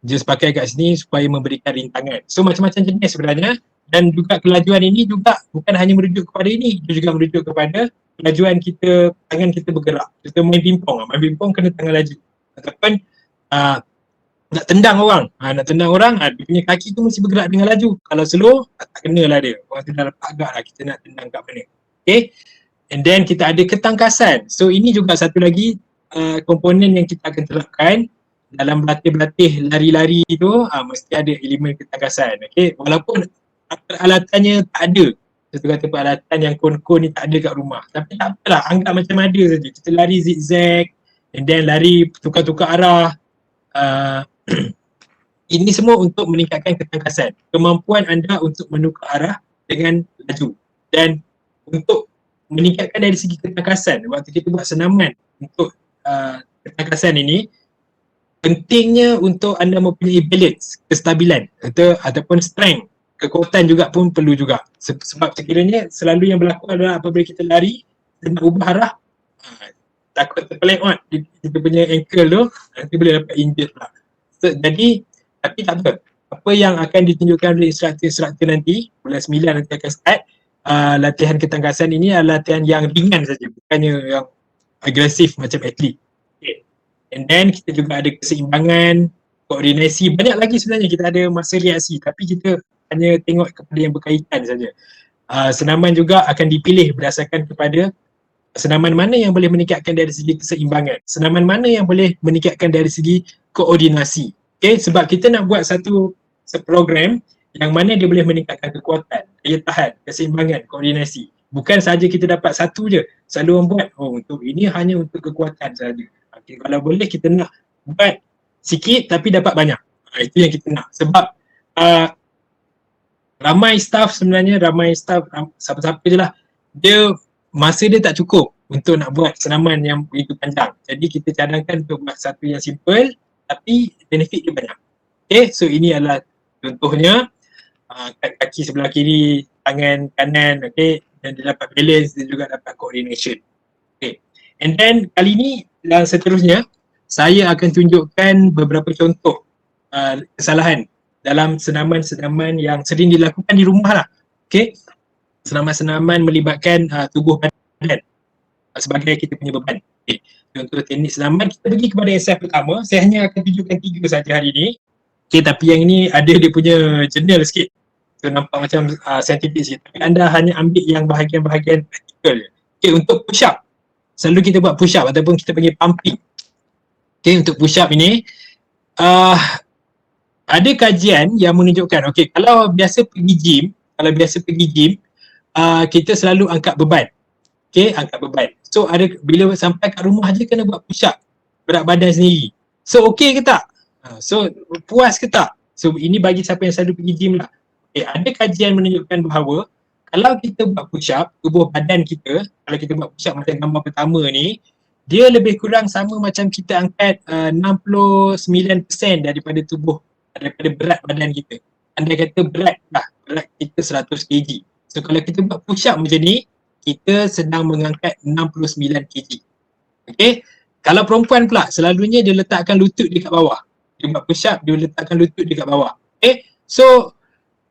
just pakai kat sini supaya memberikan rintangan. So macam-macam jenis sebenarnya, dan juga kelajuan ini juga bukan hanya merujuk kepada ini, dia juga merujuk kepada kelajuan kita, tangan kita bergerak. Kita main pingpong kena tangan laju. Ataupun nak tendang orang, dia punya kaki tu mesti bergerak dengan laju. Kalau slow, tak kenalah dia. Orang tu dah dapat agak lah kita nak tendang kat mana. Okay, and then kita ada ketangkasan. So ini juga satu lagi komponen yang kita akan terapkan dalam berlatih lari-lari tu, mesti ada elemen ketangkasan. Okay, walaupun peralatannya tak ada, satu kata peralatan yang kon-kon ni tak ada kat rumah, tapi tak apalah, anggap macam ada saja. Kita lari zigzag, and then lari tukar-tukar arah. Ini semua untuk meningkatkan ketangkasan, kemampuan anda untuk menukar arah dengan laju. Dan untuk meningkatkan dari segi ketangkasan, waktu kita buat senaman untuk ketangkasan ini, pentingnya untuk anda mempunyai balance, kestabilan ataupun strength, kekuatan juga pun perlu juga. Sebab sekiranya selalu yang berlaku adalah apabila kita lari, kita nak ubah arah, takut terpeleot kita punya ankle tu, nanti boleh dapat injured pula. So, jadi, tapi tak apa. Apa yang akan ditunjukkan oleh instruktur nanti, bulan 9 nanti akan start, latihan ketangkasan ini adalah latihan yang ringan saja, bukannya yang agresif macam atlet. Okay. And then kita juga ada keseimbangan, koordinasi, banyak lagi sebenarnya. Kita ada masa reaksi, tapi kita hanya tengok kepada yang berkaitan saja. Senaman juga akan dipilih berdasarkan kepada senaman mana yang boleh meningkatkan dari segi keseimbangan, senaman mana yang boleh meningkatkan dari segi koordinasi. Okay, sebab kita nak buat satu program yang mana dia boleh meningkatkan kekuatan, daya tahan, keseimbangan, koordinasi. Bukan saja kita dapat satu je, selalu orang buat, untuk ini hanya untuk kekuatan saja. Okay, kalau boleh kita nak buat sikit tapi dapat banyak. Itu yang kita nak. Sebab ramai staff siapa-siapa je lah, dia masa dia tak cukup untuk nak buat senaman yang begitu panjang. Jadi kita cadangkan untuk buat satu yang simple tapi benefit dia banyak. Okay, so ini adalah contohnya, kaki sebelah kiri, tangan kanan, okay, dan dia dapat balance, dia juga dapat coordination. Okay, and then kali ni dan seterusnya, saya akan tunjukkan beberapa contoh kesalahan dalam senaman-senaman yang sering dilakukan di rumah lah. Okay, senaman-senaman melibatkan tubuh badan sebagai kita punya beban. Okay. Contoh teknik senaman, kita pergi kepada exercise pertama. Saya hanya akan tunjukkan 3 saja hari ini. Okay, tapi yang ini ada dia punya jurnal sikit. So nampak macam saintifik sikit. Tapi anda hanya ambil yang bahagian-bahagian praktikal je. Okay, untuk push up, selalu kita buat push up ataupun kita panggil pumping. Okay, untuk push up ini, ada kajian yang menunjukkan, okay, kalau biasa pergi gym, kita selalu angkat beban. Okay, angkat beban. So bila sampai kat rumah je kena buat push up berat badan sendiri. So okay ke tak? So puas ke tak? So ini bagi siapa yang selalu pergi gym lah. Okay, ada kajian menunjukkan bahawa kalau kita buat push up, tubuh badan kita, kalau kita buat push up macam gambar pertama ni, dia lebih kurang sama macam kita angkat 69% daripada berat badan kita. Andai kata berat kita 100 kg. So kalau kita buat push up macam ni, kita sedang mengangkat 69 kg. Okay, kalau perempuan pula, selalunya dia letakkan lutut dekat bawah. Dia buat push up, dia letakkan lutut dekat bawah. Okay, so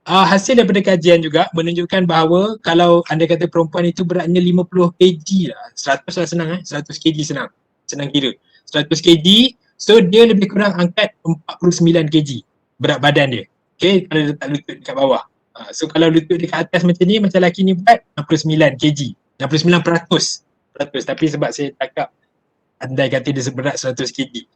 hasil daripada kajian juga menunjukkan bahawa kalau anda kata perempuan itu beratnya 50 kg lah, 100 lah senang, 100 kg senang kira. 100 kg, so dia lebih kurang angkat 49 kg berat badan dia. Okay, kalau letak lutut dekat bawah. So kalau lutut dekat atas macam ni, macam lelaki ni buat 69 kg, 69%. Tapi sebab saya cakap andai kata dia seberat 100 kg.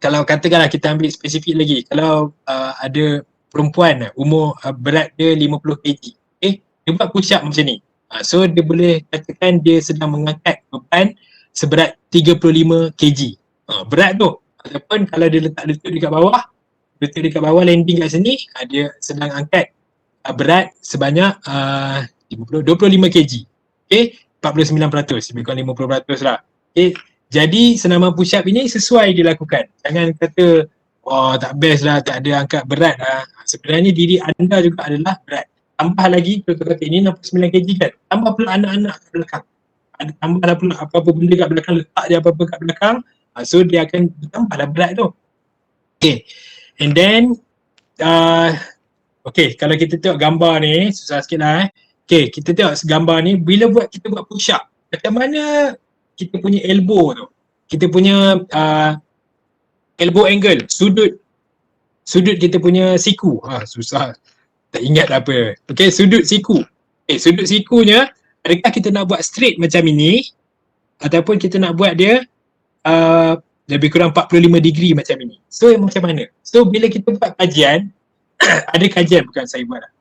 Kalau katakanlah kita ambil spesifik lagi, kalau ada perempuan umur berat dia 50 kg, okay, dia buat push up macam ni. So dia boleh katakan dia sedang mengangkat beban seberat 35 kg. Berat tu. Ataupun kalau dia letak lutut dekat bawah landing kat sini, dia sedang angkat berat sebanyak 25 kg. Okay, 49%, lebih kurang 50% lah. Okay, jadi senaman push up ini sesuai dilakukan. Jangan kata, tak best lah, tak ada angkat berat lah. Sebenarnya diri anda juga adalah berat. Tambah lagi, contoh kata ini 69 kg kan, tambah pula anak-anak kat belakang. Tambahlah pula apa-apa benda kat belakang, letak dia apa-apa kat belakang, so dia akan bertambahlah berat tu. Okay, and then okay, kalau kita tengok gambar ni, susah sikit lah Okay, kita tengok gambar ni, bila kita buat push up, macam mana kita punya elbow tu, kita punya elbow angle, sudut kita punya siku, susah, tak ingat apa. Okay, sudut siku. Okay, sudut sikunya, adakah kita nak buat straight macam ini, ataupun kita nak buat dia lebih kurang 45 degree macam ini. So macam mana? So bila kita buat kajian, ada kajian, bukan saya buat lah.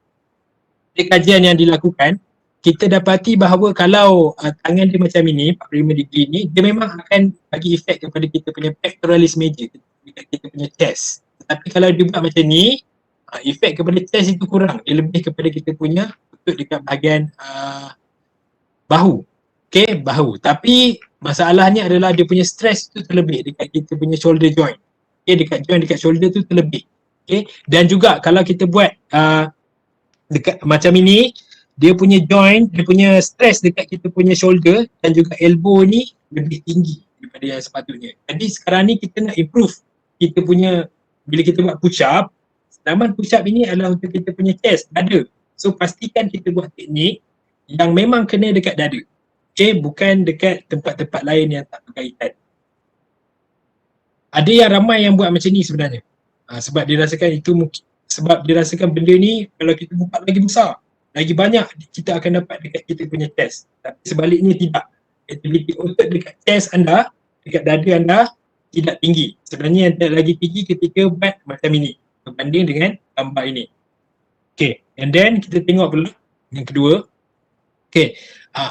Ada kajian yang dilakukan, kita dapati bahawa kalau tangan dia macam ini, 45 degree ni, dia memang akan bagi efek kepada kita punya pectoralis major, kita punya chest. Tapi kalau dia buat macam ni, efek kepada chest itu kurang. Dia lebih kepada kita punya lutut dekat bahagian bahu. Okay, bahu. Tapi masalahnya adalah dia punya stress tu terlebih dekat kita punya shoulder joint. Okay, dekat shoulder tu terlebih. Okay, dan juga kalau kita buat dekat macam ini, dia punya joint, dia punya stress dekat kita punya shoulder dan juga elbow ni lebih tinggi daripada yang sepatutnya. Jadi sekarang ni kita nak improve kita punya, bila kita buat push up, senaman push up ini adalah untuk kita punya chest, dada. So pastikan kita buat teknik yang memang kena dekat dada. Okay, bukan dekat tempat-tempat lain yang tak berkaitan. Ada yang ramai yang buat macam ni sebenarnya. Sebab dia rasakan itu mungkin, sebab dia rasakan benda ni kalau kita buat lagi besar, lagi banyak kita akan dapat dekat kita punya chest. Tapi sebaliknya tidak. Aktiviti otot dekat chest anda, dekat dada anda tidak tinggi. Sebenarnya yang lagi tinggi ketika buat macam ini berbanding dengan gambar ini. Okay, and then kita tengok pula yang kedua. Okay,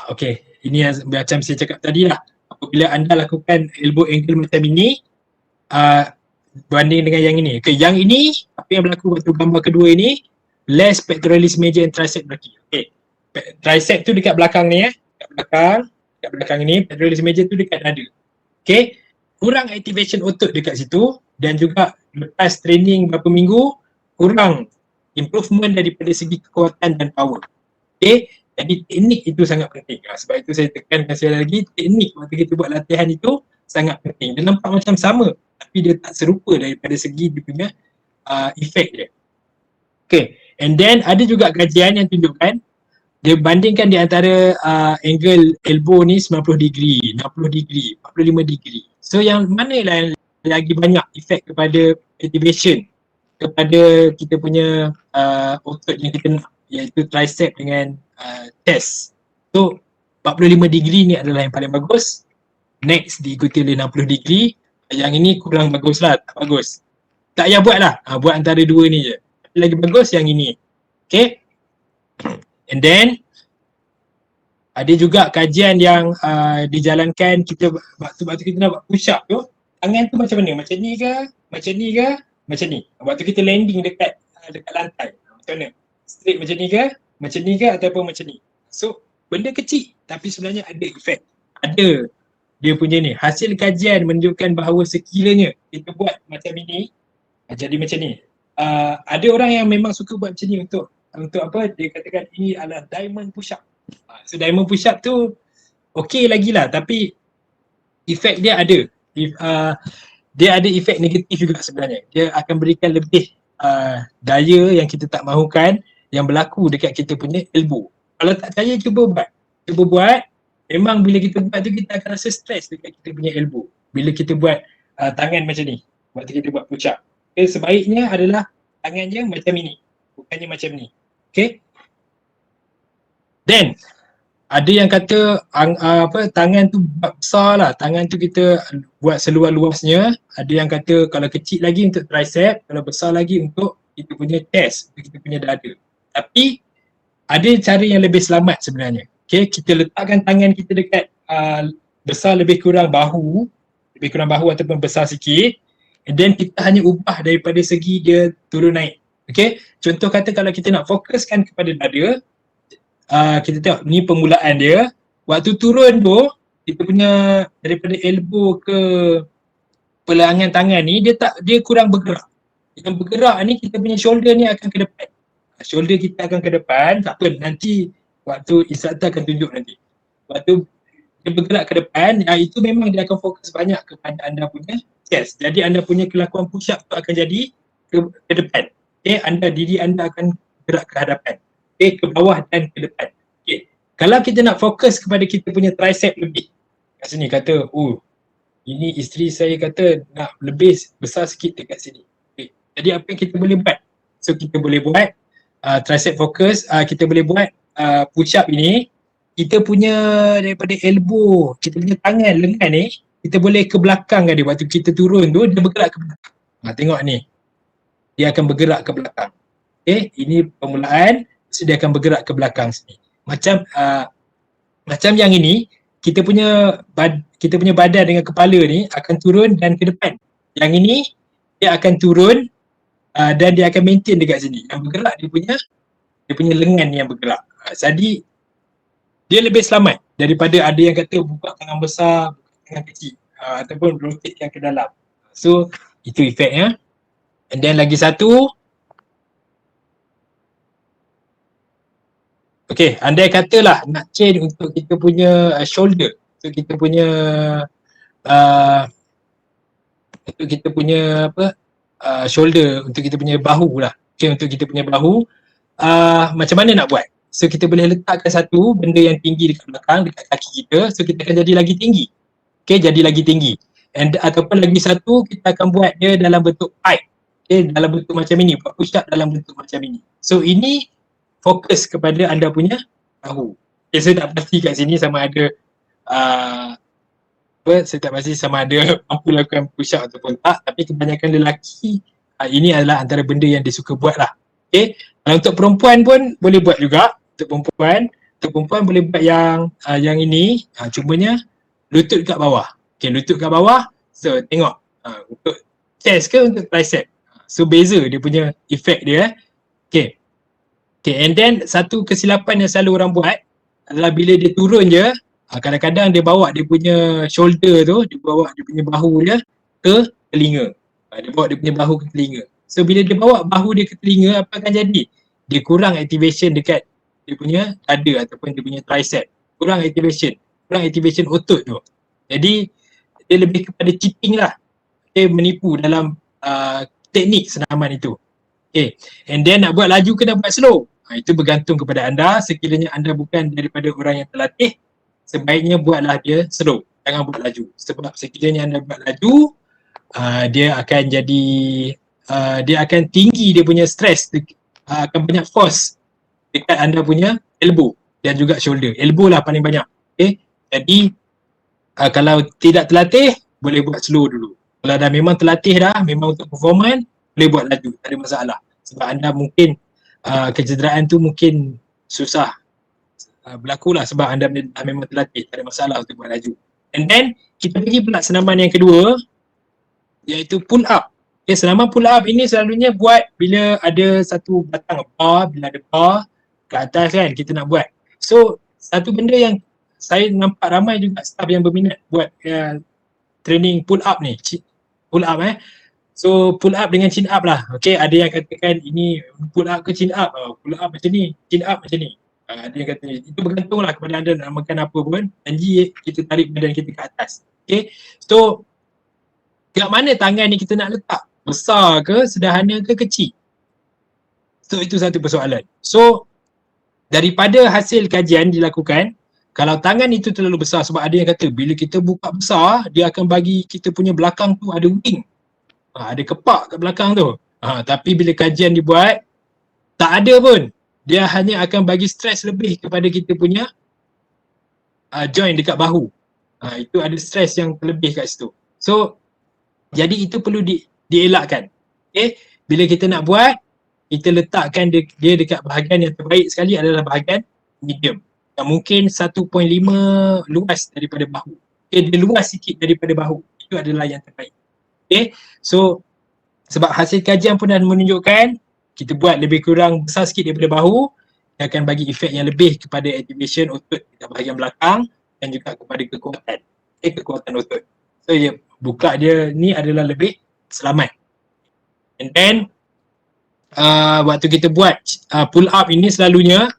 okay. Ini yang macam saya cakap tadi lah. Apabila anda lakukan elbow angle macam ini, banding dengan yang ini. Okay, yang ini, apa yang berlaku waktu gambar kedua ini, less pectoralis major and tricep brachii. Okay, tricep tu dekat belakang ni dekat belakang ni, pectoralis major tu dekat dada. Okay, kurang activation otot dekat situ dan juga lepas training berapa minggu, kurang improvement daripada segi kekuatan dan power. Okay, jadi teknik itu sangat penting. Sebab itu saya tekankan sekali lagi, teknik waktu kita buat latihan itu sangat penting. Dia nampak macam sama tapi dia tak serupa daripada segi dia punya efek dia. Okay, and then ada juga kajian yang tunjukkan dia bandingkan di antara angle elbow ni 90 degree, 60 degree, 45 degree. So yang mana yang lagi banyak efek kepada activation kepada kita punya otot yang kita nak, iaitu tricep dengan chest. So 45 degree ni adalah yang paling bagus. Next diikuti oleh 60 degree. Yang ini kurang bagus lah, tak bagus. Tak payah buat lah, buat antara dua ni je. Tapi lagi bagus yang ini. Okay. And then ada juga kajian yang dijalankan kita waktu kita nak buat push up tu, tangan tu macam mana? Macam ni ke? Macam ni ke? Macam ni. Waktu kita landing dekat lantai, macam mana? Straight macam ni ke? Macam ni ke ataupun macam ni? So benda kecil tapi sebenarnya ada efek. Ada dia punya ni. Hasil kajian menunjukkan bahawa sekiranya kita buat macam ini, jadi macam ni. Ada orang yang memang suka buat macam ni untuk apa? Dia katakan ini adalah diamond push up. So diamond push up tu okey lagi lah, tapi efek dia ada. Dia ada efek negatif juga sebenarnya. Dia akan berikan lebih daya yang kita tak mahukan yang berlaku dekat kita punya elbow. Kalau tak percaya cuba buat. Memang bila kita buat tu kita akan rasa stres dekat kita punya elbow. Bila kita buat tangan macam ni, waktu kita buat push up. Okay, sebaiknya adalah tangannya macam ini, bukannya macam ni. Okay. Then ada yang kata tangan tu besar lah, tangan tu kita buat seluas-luasnya. Ada yang kata kalau kecil lagi untuk tricep, kalau besar lagi untuk kita punya chest, untuk kita punya dada. Tapi ada cara yang lebih selamat sebenarnya. Okay, kita letakkan tangan kita dekat besar lebih kurang bahu ataupun besar sikit, and then kita hanya ubah daripada segi dia turun naik. Okay, contoh kata kalau kita nak fokuskan kepada dada, kita tengok ni permulaan dia. Waktu turun tu, kita punya daripada elbow ke perlahangan tangan ni, dia kurang bergerak. Yang bergerak ni kita punya shoulder ni akan ke depan. Shoulder kita akan ke depan, tak apa, nanti waktu instructor akan tunjuk nanti. Waktu dia bergerak ke depan, itu memang dia akan fokus banyak kepada anda punya chest. Jadi anda punya kelakuan push up tu akan jadi ke depan. Okay, diri anda akan gerak ke hadapan. Okay, ke bawah dan ke depan. Okay, kalau kita nak fokus kepada kita punya tricep lebih, kat sini kata, ini isteri saya kata nak lebih besar sikit dekat sini. Okay, jadi apa yang kita boleh buat? So kita boleh buat tricep focus, kita boleh buat push up ini. Kita punya daripada elbow, kita punya tangan, lengan ni, kita boleh ke belakang kan dia. Waktu kita turun tu, dia bergerak ke belakang. Tengok ni, dia akan bergerak ke belakang. Okay, ini permulaan, so dia akan bergerak ke belakang sini. Macam yang ini, kita punya badan dengan kepala ni akan turun dan ke depan. Yang ini, dia akan turun dan dia akan maintain dekat sini. Yang bergerak dia punya lengan yang bergerak. Jadi dia lebih selamat daripada ada yang kata buka tangan besar, tengah kecil ataupun rotate yang ke dalam. So itu efeknya. And then lagi satu, okay, andai katalah nak change untuk kita punya shoulder, untuk kita punya uh, untuk kita punya shoulder, untuk kita punya bahu lah. Okay, untuk kita punya bahu, macam mana nak buat? So kita boleh letakkan satu benda yang tinggi dekat belakang, dekat kaki kita, so kita akan jadi lagi tinggi. Okay, jadi lagi tinggi. And ataupun lagi satu, kita akan buat dia dalam bentuk pipe. Okay, dalam bentuk macam ini, buat push up dalam bentuk macam ini. So ini fokus kepada anda punya bahu. Okay, saya tak pasti kat sini sama ada saya tak pasti sama ada mampu lakukan push up ataupun tak, tapi kebanyakan lelaki ini adalah antara benda yang dia suka buat lah. Okay, untuk perempuan pun boleh buat juga. Untuk perempuan boleh buat yang ini, cumanya lutut kat bawah. Okay, lutut kat bawah, so tengok untuk chest ke untuk tricep. So beza dia punya efek dia. Okay, and then satu kesilapan yang selalu orang buat adalah bila dia turun je, kadang-kadang dia bawa dia punya shoulder tu, dia bawa dia punya bahu dia ke telinga. Dia bawa dia punya bahu ke telinga. So bila dia bawa bahu dia ke telinga, apa akan jadi? Dia kurang activation dekat dia punya dada ataupun dia punya tricep. Kurang activation otot tu. Jadi dia lebih kepada cheating lah. Dia menipu dalam teknik senaman itu. Okay. And then nak buat laju ke nak buat slow? Itu bergantung kepada anda. Sekiranya anda bukan daripada orang yang terlatih, sebaiknya buatlah dia slow. Jangan buat laju. Sebab sekiranya anda buat laju, dia akan jadi, dia akan tinggi dia punya stress, akan banyak force dekat anda punya elbow dan juga shoulder. Elbow lah paling banyak. Okay. Jadi kalau tidak terlatih, boleh buat slow dulu. Kalau dah memang terlatih dah, memang untuk performance, boleh buat laju, tak ada masalah. Sebab anda mungkin kecederaan tu mungkin susah berlaku lah sebab anda dah memang terlatih, tak ada masalah untuk buat laju. And then kita pergi pula senaman yang kedua, iaitu pull up. Okay, senaman pull up ini selalunya buat bila ada satu batang bar, bila ada bar ke atas kan kita nak buat. So satu benda yang saya nampak ramai juga staff yang berminat buat training pull up ni, pull up So pull up dengan chin up lah. Okay, ada yang katakan ini pull up ke chin up, pull up macam ni, chin up macam ni. Ada yang kata itu bergantung lah kepada anda nak makan apa pun. Janji kita tarik badan kita ke atas. Okay, so kat mana tangan ni kita nak letak? Besar ke, sederhana ke, kecil? So itu satu persoalan. So daripada hasil kajian dilakukan, kalau tangan itu terlalu besar, sebab ada yang kata bila kita buka besar, dia akan bagi kita punya belakang tu ada wing. Ada kepak kat belakang tu. Tapi bila kajian dibuat, tak ada pun. Dia hanya akan bagi stres lebih kepada kita punya joint dekat bahu. Itu ada stres yang terlebih kat situ. So, jadi itu perlu dielakkan. Okay? Bila kita nak buat, kita letakkan dia dekat bahagian yang terbaik sekali adalah bahagian medium. Yang mungkin 1.5 luas daripada bahu. Okay, dia luas sikit daripada bahu. Itu adalah yang terbaik. Okay, so sebab hasil kajian pun dah menunjukkan kita buat lebih kurang besar sikit daripada bahu, dia akan bagi efek yang lebih kepada activation otot dekat bahagian belakang dan juga kepada kekuatan. Okay, kekuatan otot. So buka dia ni adalah lebih selamat. And then waktu kita buat pull up ini selalunya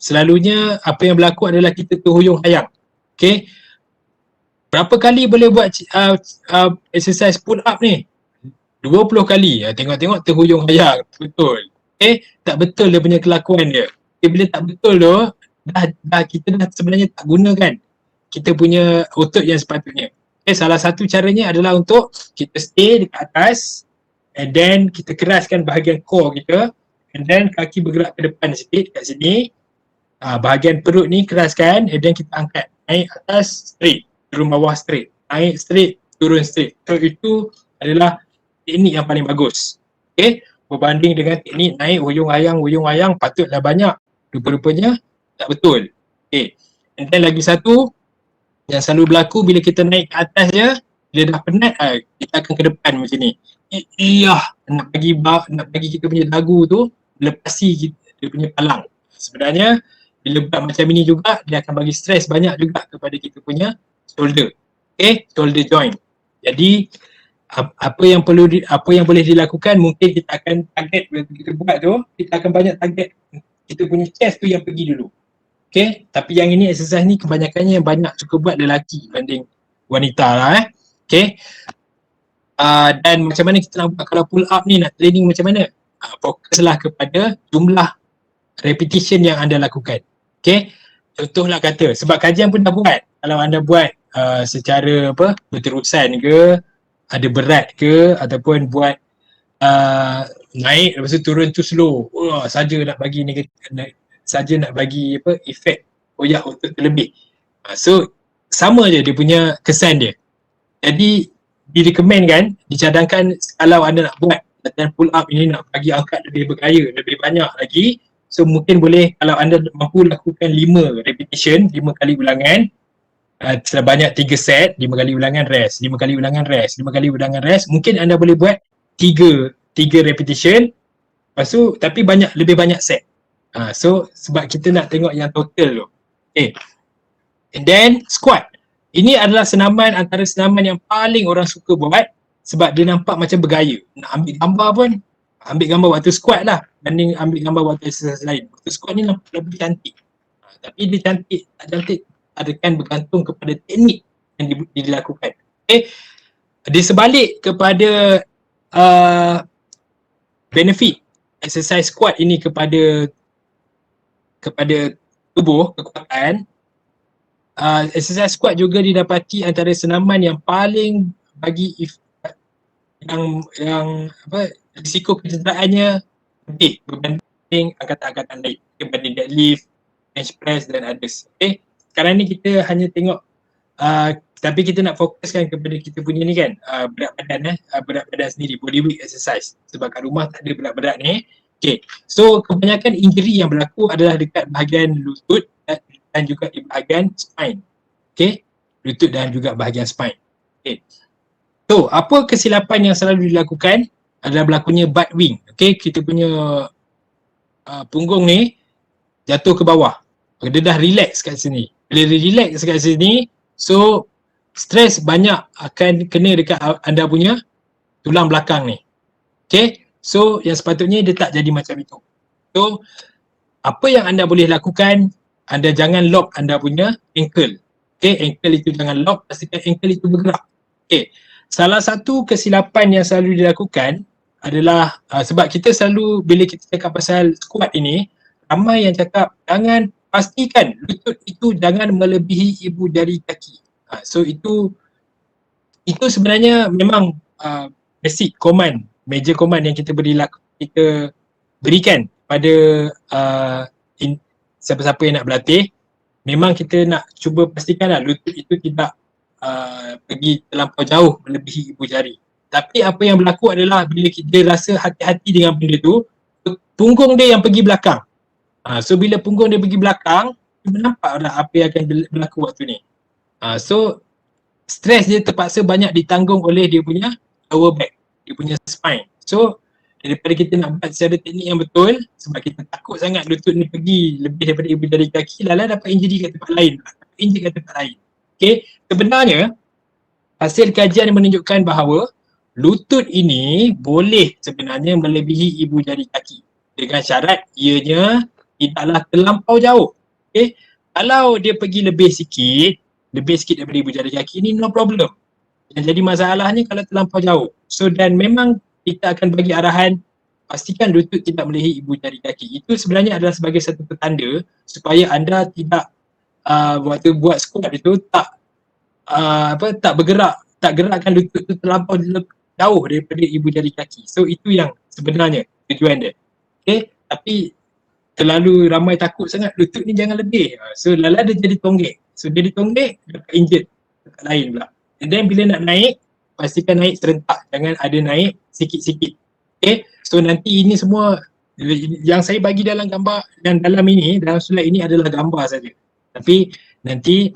selalunya apa yang berlaku adalah kita terhuyung hayang. Okay, berapa kali boleh buat exercise pull up ni? 20 kali. Tengok-tengok terhuyung hayang. Betul. Okay, tak betul dia punya kelakuan dia. Okay, bila tak betul tu, kita dah sebenarnya tak gunakan kita punya otot yang sepatutnya. Okay, salah satu caranya adalah untuk kita stay dekat atas and then kita keraskan bahagian core kita and then kaki bergerak ke depan sikit kat sini. Bahagian perut ni keraskan and then kita angkat. Naik atas straight, turun bawah straight. Naik straight, turun straight. So itu adalah teknik yang paling bagus. Okay, berbanding dengan teknik naik huyung hayang patutlah banyak. Rupa-rupanya tak betul. Okay, and then lagi satu yang selalu berlaku bila kita naik ke atas je, bila dah penat, kita akan ke depan macam ni. Nak bagi kita punya dagu tu lepasi dia punya palang. Sebenarnya bila buat macam ini juga, dia akan bagi stres banyak juga kepada kita punya shoulder. Okay, shoulder joint. Jadi apa yang boleh dilakukan, mungkin kita akan target bila kita buat tu, kita akan banyak target kita punya chest tu yang pergi dulu. Okay, tapi yang ini exercise ni kebanyakannya yang banyak suka buat lelaki banding wanita lah Okay. Dan macam mana kita nak buat kalau pull up ni, nak training macam mana? Fokuslah kepada jumlah repetition yang anda lakukan. Okay, contohlah kata, sebab kajian pun dah buat, kalau anda buat secara berterusan ke, ada berat ke, ataupun buat naik lepas tu turun tu slow, saja nak bagi saja nak bagi efek koyak otot terlebih. So sama je dia punya kesan dia. Jadi direkomendkan, dicadangkan kalau anda nak buat latihan pull up ini, nak bagi angkat lebih bergaya, lebih banyak lagi, so mungkin boleh kalau anda mampu lakukan 5 repetition, 5 kali ulangan, sebanyak 3 set, 5 kali ulangan rest, 5 kali ulangan rest, 5 kali ulangan rest, mungkin anda boleh buat 3 repetition, lepas tu tapi lebih banyak set. So sebab kita nak tengok yang total tu. Okay. And then squat. Ini adalah senaman antara senaman yang paling orang suka buat sebab dia nampak macam bergaya. Nak ambil gambar pun, ambil gambar waktu squat lah banding ambil gambar waktu exercise lain. Waktu squat ni nampak lebih cantik. Tapi dia cantik, tak cantik adakan bergantung kepada teknik yang dilakukan. Okay. Di sebalik kepada benefit exercise squat ini kepada tubuh, kekuatan, exercise squat juga didapati antara senaman yang paling bagi yang risiko kecederaannya lebih berbanding angkatan-angkatan lain, berbanding deadlift, bench press dan others. Okay, sekarang ni kita hanya tengok tapi kita nak fokuskan kepada kita punya ni kan, berat badan sendiri, body weight exercise, sebab kat rumah tak ada berat-berat ni. Okay, so kebanyakan injury yang berlaku adalah dekat bahagian lutut dan juga di bahagian spine. Okay, lutut dan juga bahagian spine. Okay, so apa kesilapan yang selalu dilakukan adalah berlakunya butt wing. Okay, kita punya punggung ni jatuh ke bawah, dia dah relax kat sini. Bila dia relax kat sini, so stres banyak akan kena dekat anda punya tulang belakang ni. Okay, so yang sepatutnya dia tak jadi macam itu. So apa yang anda boleh lakukan, anda jangan lock anda punya ankle. Okay, ankle itu jangan lock, pastikan ankle itu bergerak. Okay, salah satu kesilapan yang selalu dilakukan adalah sebab kita selalu bila kita cakap pasal squat ini, ramai yang cakap jangan, pastikan lutut itu jangan melebihi ibu jari kaki. So itu sebenarnya memang basic command, major command yang kita berikan pada siapa-siapa yang nak berlatih. Memang kita nak cuba pastikanlah lutut itu tidak pergi terlampau jauh melebihi ibu jari. Tapi apa yang berlaku adalah bila dia rasa hati-hati dengan benda tu, punggung dia yang pergi belakang. So bila punggung dia pergi belakang, dia nampak dah apa yang akan berlaku waktu ni. So stres dia terpaksa banyak ditanggung oleh dia punya lower back, dia punya spine. So daripada kita nak buat secara teknik yang betul, sebab kita takut sangat lutut ni pergi lebih daripada ibu jari kaki, lala dapat injury kat tempat lain, Okay, sebenarnya hasil kajian yang menunjukkan bahawa lutut ini boleh sebenarnya melebihi ibu jari kaki dengan syarat ianya tidaklah terlampau jauh. Okay, kalau dia pergi lebih sikit daripada ibu jari kaki ni, no problem. Yang jadi masalahnya kalau terlampau jauh. So dan memang kita akan bagi arahan, pastikan lutut tidak melebihi ibu jari kaki. Itu sebenarnya adalah sebagai satu petanda supaya anda tidak waktu buat squat itu tak gerakkan lutut itu terlampau jauh daripada ibu jari kaki. So itu yang sebenarnya tujuan dia. Okay, tapi terlalu ramai takut sangat lutut ni jangan lebih. So lala dia jadi tonggek. So dia ditonggek, dapat injured tempat lain pula. And then bila nak naik, pastikan naik serentak, jangan ada naik sikit-sikit. Okay, so nanti ini semua yang saya bagi dalam gambar dan dalam slide ini adalah gambar saja. Tapi nanti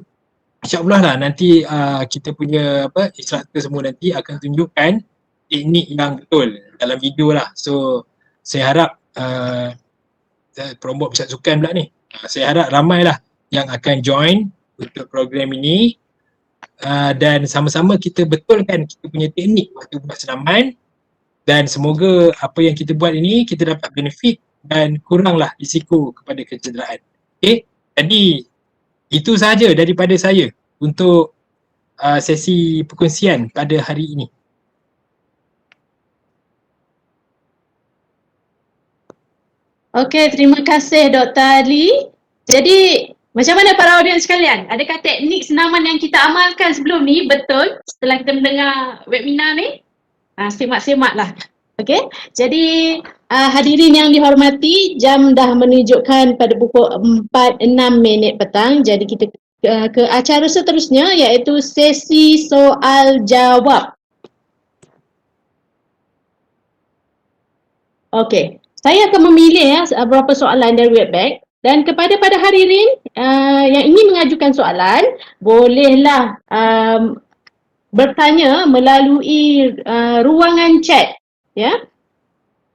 InsyaAllah lah nanti kita punya instructor semua nanti akan tunjukkan teknik yang betul dalam video lah. So saya harap promote Pusat Sukan pula ni. Saya harap ramai lah yang akan join untuk program ini dan sama-sama kita betulkan kita punya teknik waktu buat senaman, dan semoga apa yang kita buat ini kita dapat benefit dan kuranglah risiko kepada kecederaan. Okay, jadi itu sahaja daripada saya untuk sesi perkongsian pada hari ini. Okey, terima kasih Dr. Ali. Jadi, macam mana para audiens sekalian? Adakah teknik senaman yang kita amalkan sebelum ni betul setelah kita mendengar webinar ni? Simak-simaklah. Okey, jadi hadirin yang dihormati, jam dah menunjukkan pada pukul 4:06 petang. Jadi kita ke acara seterusnya iaitu sesi soal jawab. Okey, saya akan memilih beberapa soalan dari Webback, dan kepada hadirin yang ingin mengajukan soalan, bolehlah bertanya melalui ruangan chat, ya.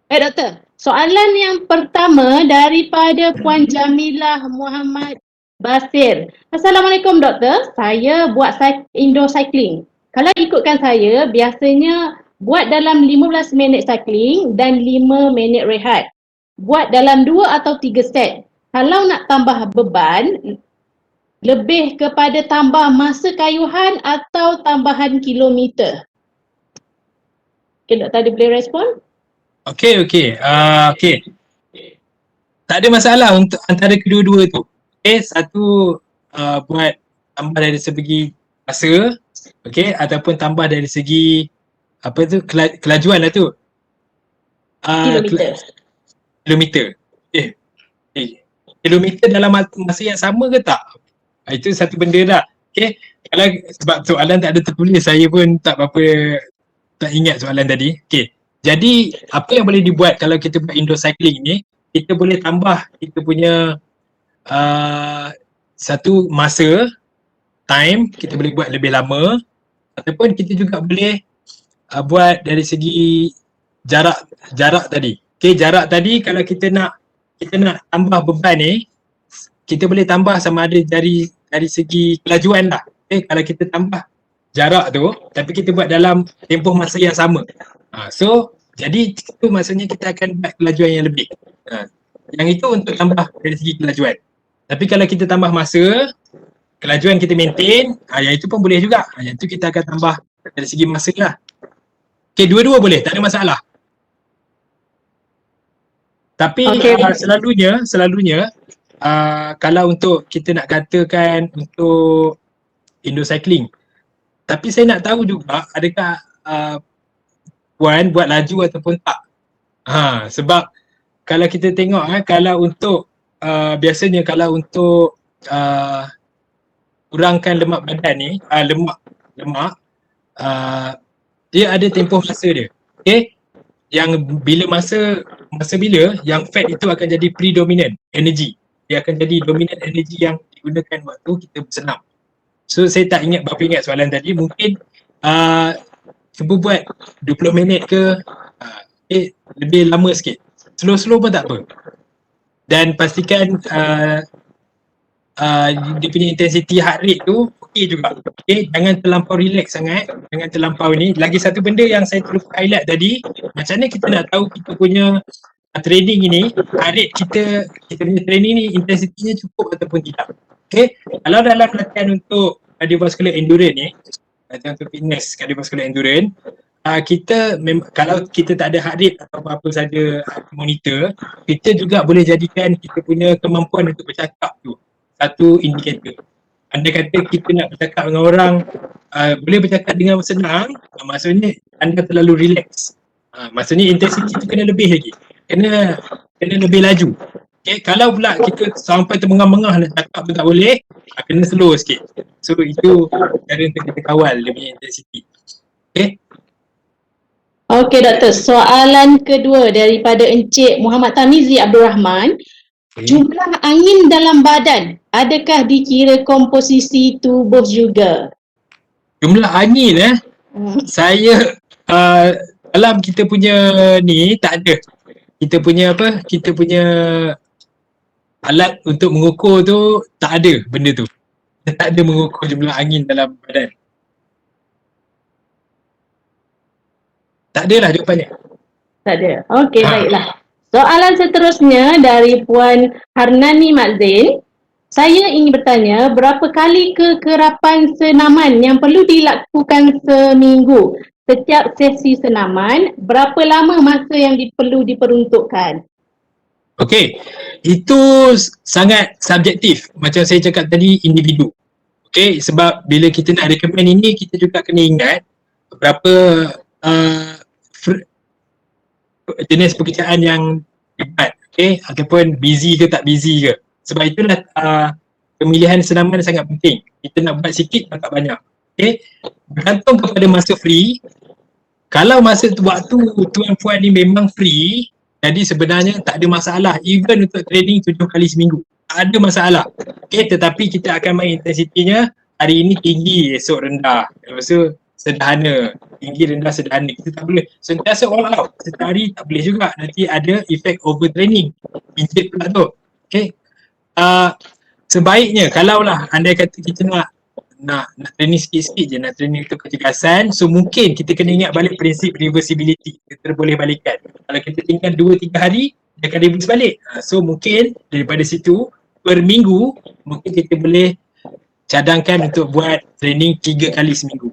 Doktor, soalan yang pertama daripada Puan Jamilah Muhammad Basir. Assalamualaikum doktor, saya buat indoor cycling. Kalau ikutkan saya, biasanya buat dalam 15 minit cycling dan 5 minit rehat. Buat dalam 2 atau 3 set. Kalau nak tambah beban, lebih kepada tambah masa kayuhan atau tambahan kilometer? Okay, doktor ada boleh respon? Okey. Tak ada masalah untuk antara kedua-dua tu. Okey, satu buat tambah dari segi masa, okey, ataupun tambah dari segi apa tu, kelajuan lah tu. Kilometer. Kilometer dalam masa yang sama ke tak? Itu satu benda dah. Okey, kalau sebab soalan tak ada tertulis, saya pun tak ingat soalan tadi. Okey. Jadi apa yang boleh dibuat kalau kita buat indoor cycling ni, kita boleh tambah kita punya satu masa, time, kita boleh buat lebih lama, ataupun kita juga boleh buat dari segi jarak tadi. Okay, jarak tadi kalau kita nak tambah beban ni, kita boleh tambah sama ada dari segi kelajuan lah. Okay, kalau kita tambah jarak tu, tapi kita buat dalam tempoh masa yang sama. So, jadi itu maksudnya kita akan buat kelajuan yang lebih. Yang itu untuk tambah dari segi kelajuan. Tapi kalau kita tambah masa, kelajuan kita maintain, yang itu pun boleh juga. Yang itu kita akan tambah dari segi masa lah. Okay, dua-dua boleh, tak ada masalah. Tapi selalunya kalau untuk kita nak katakan untuk indoor cycling, tapi saya nak tahu juga adakah Puan buat laju ataupun tak. Sebab kalau kita tengok kalau untuk biasanya kalau untuk kurangkan lemak badan ni, lemak dia ada tempoh masa dia. Okay? Yang bila masa bila yang fat itu akan jadi predominant energy. Dia akan jadi dominant energy yang digunakan waktu kita bersenam. So saya tak ingat berapa ingat soalan tadi, mungkin cuba buat 20 minit ke lebih lama sikit. Slow pun tak apa. Dan pastikan dia punya intensity heart rate tu okey juga. Okay, jangan terlampau relax sangat, jangan terlampau ni. Lagi satu benda yang saya terlupa highlight tadi, macam mana kita nak tahu kita punya training ini, heart rate kita punya training ni intensitinya cukup ataupun tidak. Okay, kalau dalam latihan untuk cardiovascular endurance ni, latihan untuk fitness cardiovascular endurance, kalau kita tak ada heart rate atau apa-apa saja monitor, kita juga boleh jadikan kita punya kemampuan untuk bercakap tu satu indikator. Anda kata kita nak bercakap dengan orang, boleh bercakap dengan senang, maksudnya anda terlalu relax. Maksudnya intensity tu kena lebih lagi. Kena lebih laju. Okay, kalau pula kita sampai termengah-mengah nak cakap pun tak boleh, kena slow sikit. So itu cara untuk kita kawal dia punya intensity. Okay. Okey doktor, soalan kedua daripada Encik Muhammad Tamizi Abdul Rahman. Jumlah angin dalam badan, adakah dikira komposisi tubuh juga? Jumlah angin saya dalam kita punya ni tak ada. Kita punya alat untuk mengukur tu tak ada benda tu. Kita tak ada mengukur jumlah angin dalam badan. Tak adalah jawapannya. Tak ada. Okey, Ha. baiklah. Soalan seterusnya dari Puan Harnani Mak Zain. Saya ingin bertanya, berapa kali kekerapan senaman yang perlu dilakukan seminggu? Setiap sesi senaman, berapa lama masa yang perlu diperuntukkan? Okey, itu sangat subjektif. Macam saya cakap tadi, individu. Okey, sebab bila kita nak recommend ini, kita juga kena ingat berapa jenis pekerjaan yang hebat, okey, ataupun busy ke tak busy ke. Sebab itulah pemilihan senaman sangat penting. Kita nak buat sikit, tak banyak. Okey, bergantung kepada masa free. Kalau masa waktu tuan-puan ni memang free, jadi sebenarnya tak ada masalah. Even untuk training 7 kali seminggu, tak ada masalah. Okay, tetapi kita akan main intensitinya. Hari ini tinggi, esok rendah. Lepas tu sederhana, tinggi, rendah, sederhana. Kita tak boleh sentiasa all out. Setiap hari tak boleh juga. Nanti ada efek overtraining. Injek pula tu. Okay. Sebaiknya kalaulah andai kata kita nak training sikit-sikit je, nak training untuk kecergasan, so mungkin kita kena ingat balik prinsip reversibility, kita boleh balikan. Kalau kita tinggal 2-3 hari, dia akan reverse balik. So mungkin daripada situ, per minggu, mungkin kita boleh cadangkan untuk buat training 3 kali seminggu.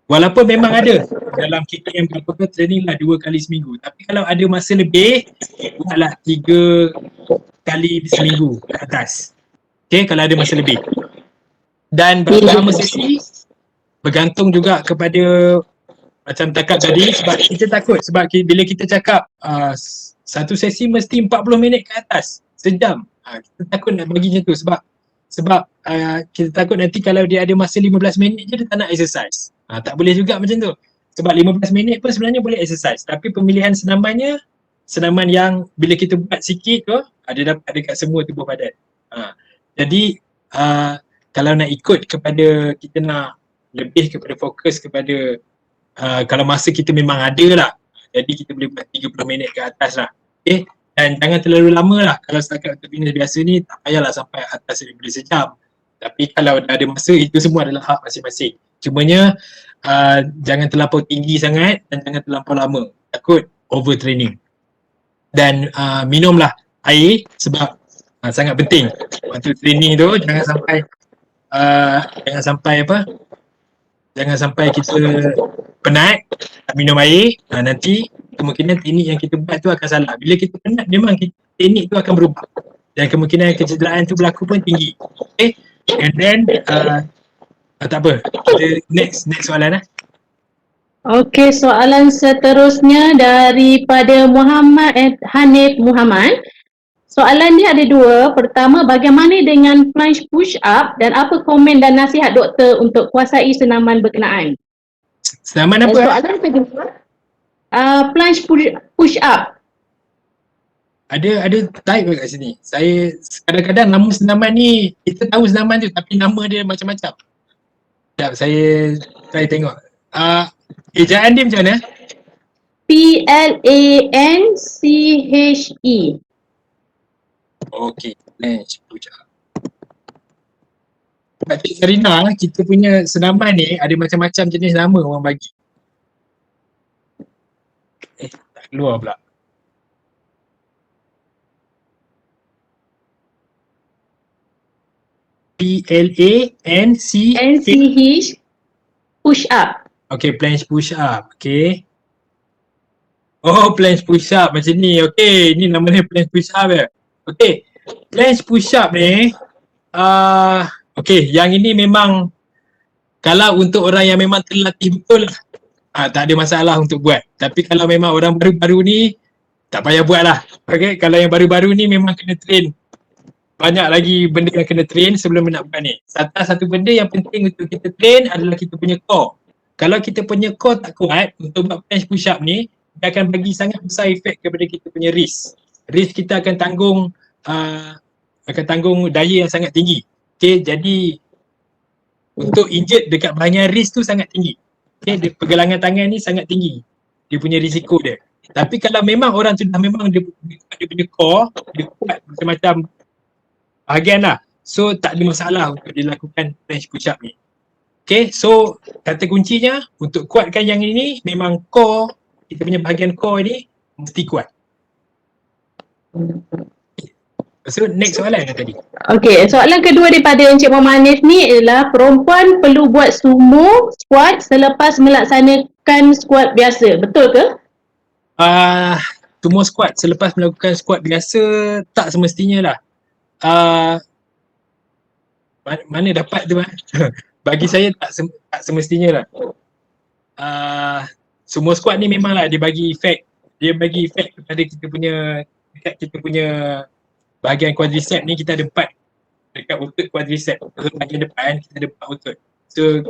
Walaupun memang ada dalam kita yang berapa training lah 2 kali seminggu. Tapi kalau ada masa lebih, buatlah 3 kali seminggu ke atas. Okay, kalau ada masa lebih. Dan berapa lama sesi bergantung juga kepada macam cakap tadi, sebab kita takut sebab bila kita cakap satu sesi mesti 40 minit ke atas, sejam. Kita takut nak bagi macam tu sebab kita takut nanti kalau dia ada masa 15 minit je dia tak nak exercise. Tak boleh juga macam tu. Sebab 15 minit pun sebenarnya boleh exercise, tapi pemilihan senamannya senaman yang bila kita buat sikit tu dia dapat dekat semua tubuh badan. Jadi kalau nak ikut kepada kita nak lebih kepada fokus kepada kalau masa kita memang ada lah, jadi kita boleh buat 30 minit ke atas lah. Okay, dan jangan terlalu lama lah. Kalau setakat untuk fitness biasa ni tak payahlah sampai atas daripada sejam. Tapi kalau dah ada masa, itu semua adalah hak masing-masing. Cumanya jangan terlampau tinggi sangat dan jangan terlampau lama, takut overtraining. Dan minumlah air sebab sangat penting waktu training tu. Jangan sampai kita penat, tak minum air, nanti kemungkinan teknik yang kita buat tu akan salah. Bila kita penat, memang teknik tu akan berubah dan kemungkinan kecederaan tu berlaku pun tinggi. Okay, and then tak apa, kita next soalan lah. Okey, soalan seterusnya daripada Muhammad Hanif Muhammad. Soalan ni ada dua. Pertama, bagaimana dengan plunge push up dan apa komen dan nasihat doktor untuk kuasai senaman berkenaan? Senaman apa? Soalan kedua, plunge push up. Ada type kat sini. Saya kadang-kadang nama senaman ni, kita tahu senaman tu tapi nama dia macam-macam. Sekejap, saya try tengok. Ejaan dia macam mana? PLANCHE. Okay, plunge push up. Cik Sarina, kita punya senaman ni ada macam-macam jenis nama orang bagi. Tak keluar pula. PLANCHE push up. Okay, plunge push up. Okay. Oh, plunge push up macam ni. Okay, ni nama dia plunge push up ya. Okay, plunge push up ni okay, yang ini memang kalau untuk orang yang memang terlatih betul tak ada masalah untuk buat. Tapi kalau memang orang baru-baru ni tak payah buat lah. Okay, kalau yang baru-baru ni memang kena train. Banyak lagi benda yang kena train sebelum nak buat ni. Satu benda yang penting untuk kita train adalah kita punya core. Kalau kita punya core tak kuat untuk buat plunge push up ni, dia akan bagi sangat besar efek kepada kita punya wrist. Wrist kita akan tanggung daya yang sangat tinggi. Okay, jadi untuk injet dekat bahagian wrist tu sangat tinggi. Okay, pergelangan tangan ni sangat tinggi. Dia punya risiko dia. Tapi kalau memang orang tu dah memang dia punya core, dia kuat macam-macam bahagian lah. So tak ada masalah untuk dilakukan plunge push up ni. Okay, so kata kuncinya untuk kuatkan yang ini memang core kita punya bahagian core ni mesti kuat. So next soalan kan tadi. Okey, soalan kedua daripada Encik Manis ni ialah perempuan perlu buat sumo squat selepas melaksanakan squat biasa. Betul ke? Sumo squat selepas melakukan squat biasa tak semestinya lah. Mana dapat tu? Bagi saya tak semestinya lah. Sumo squat ni memanglah dia bagi efek kepada kita punya bahagian quadricep ni. Kita ada 4 dekat otot quadricep. Bahagian depan kita ada 4 otot. So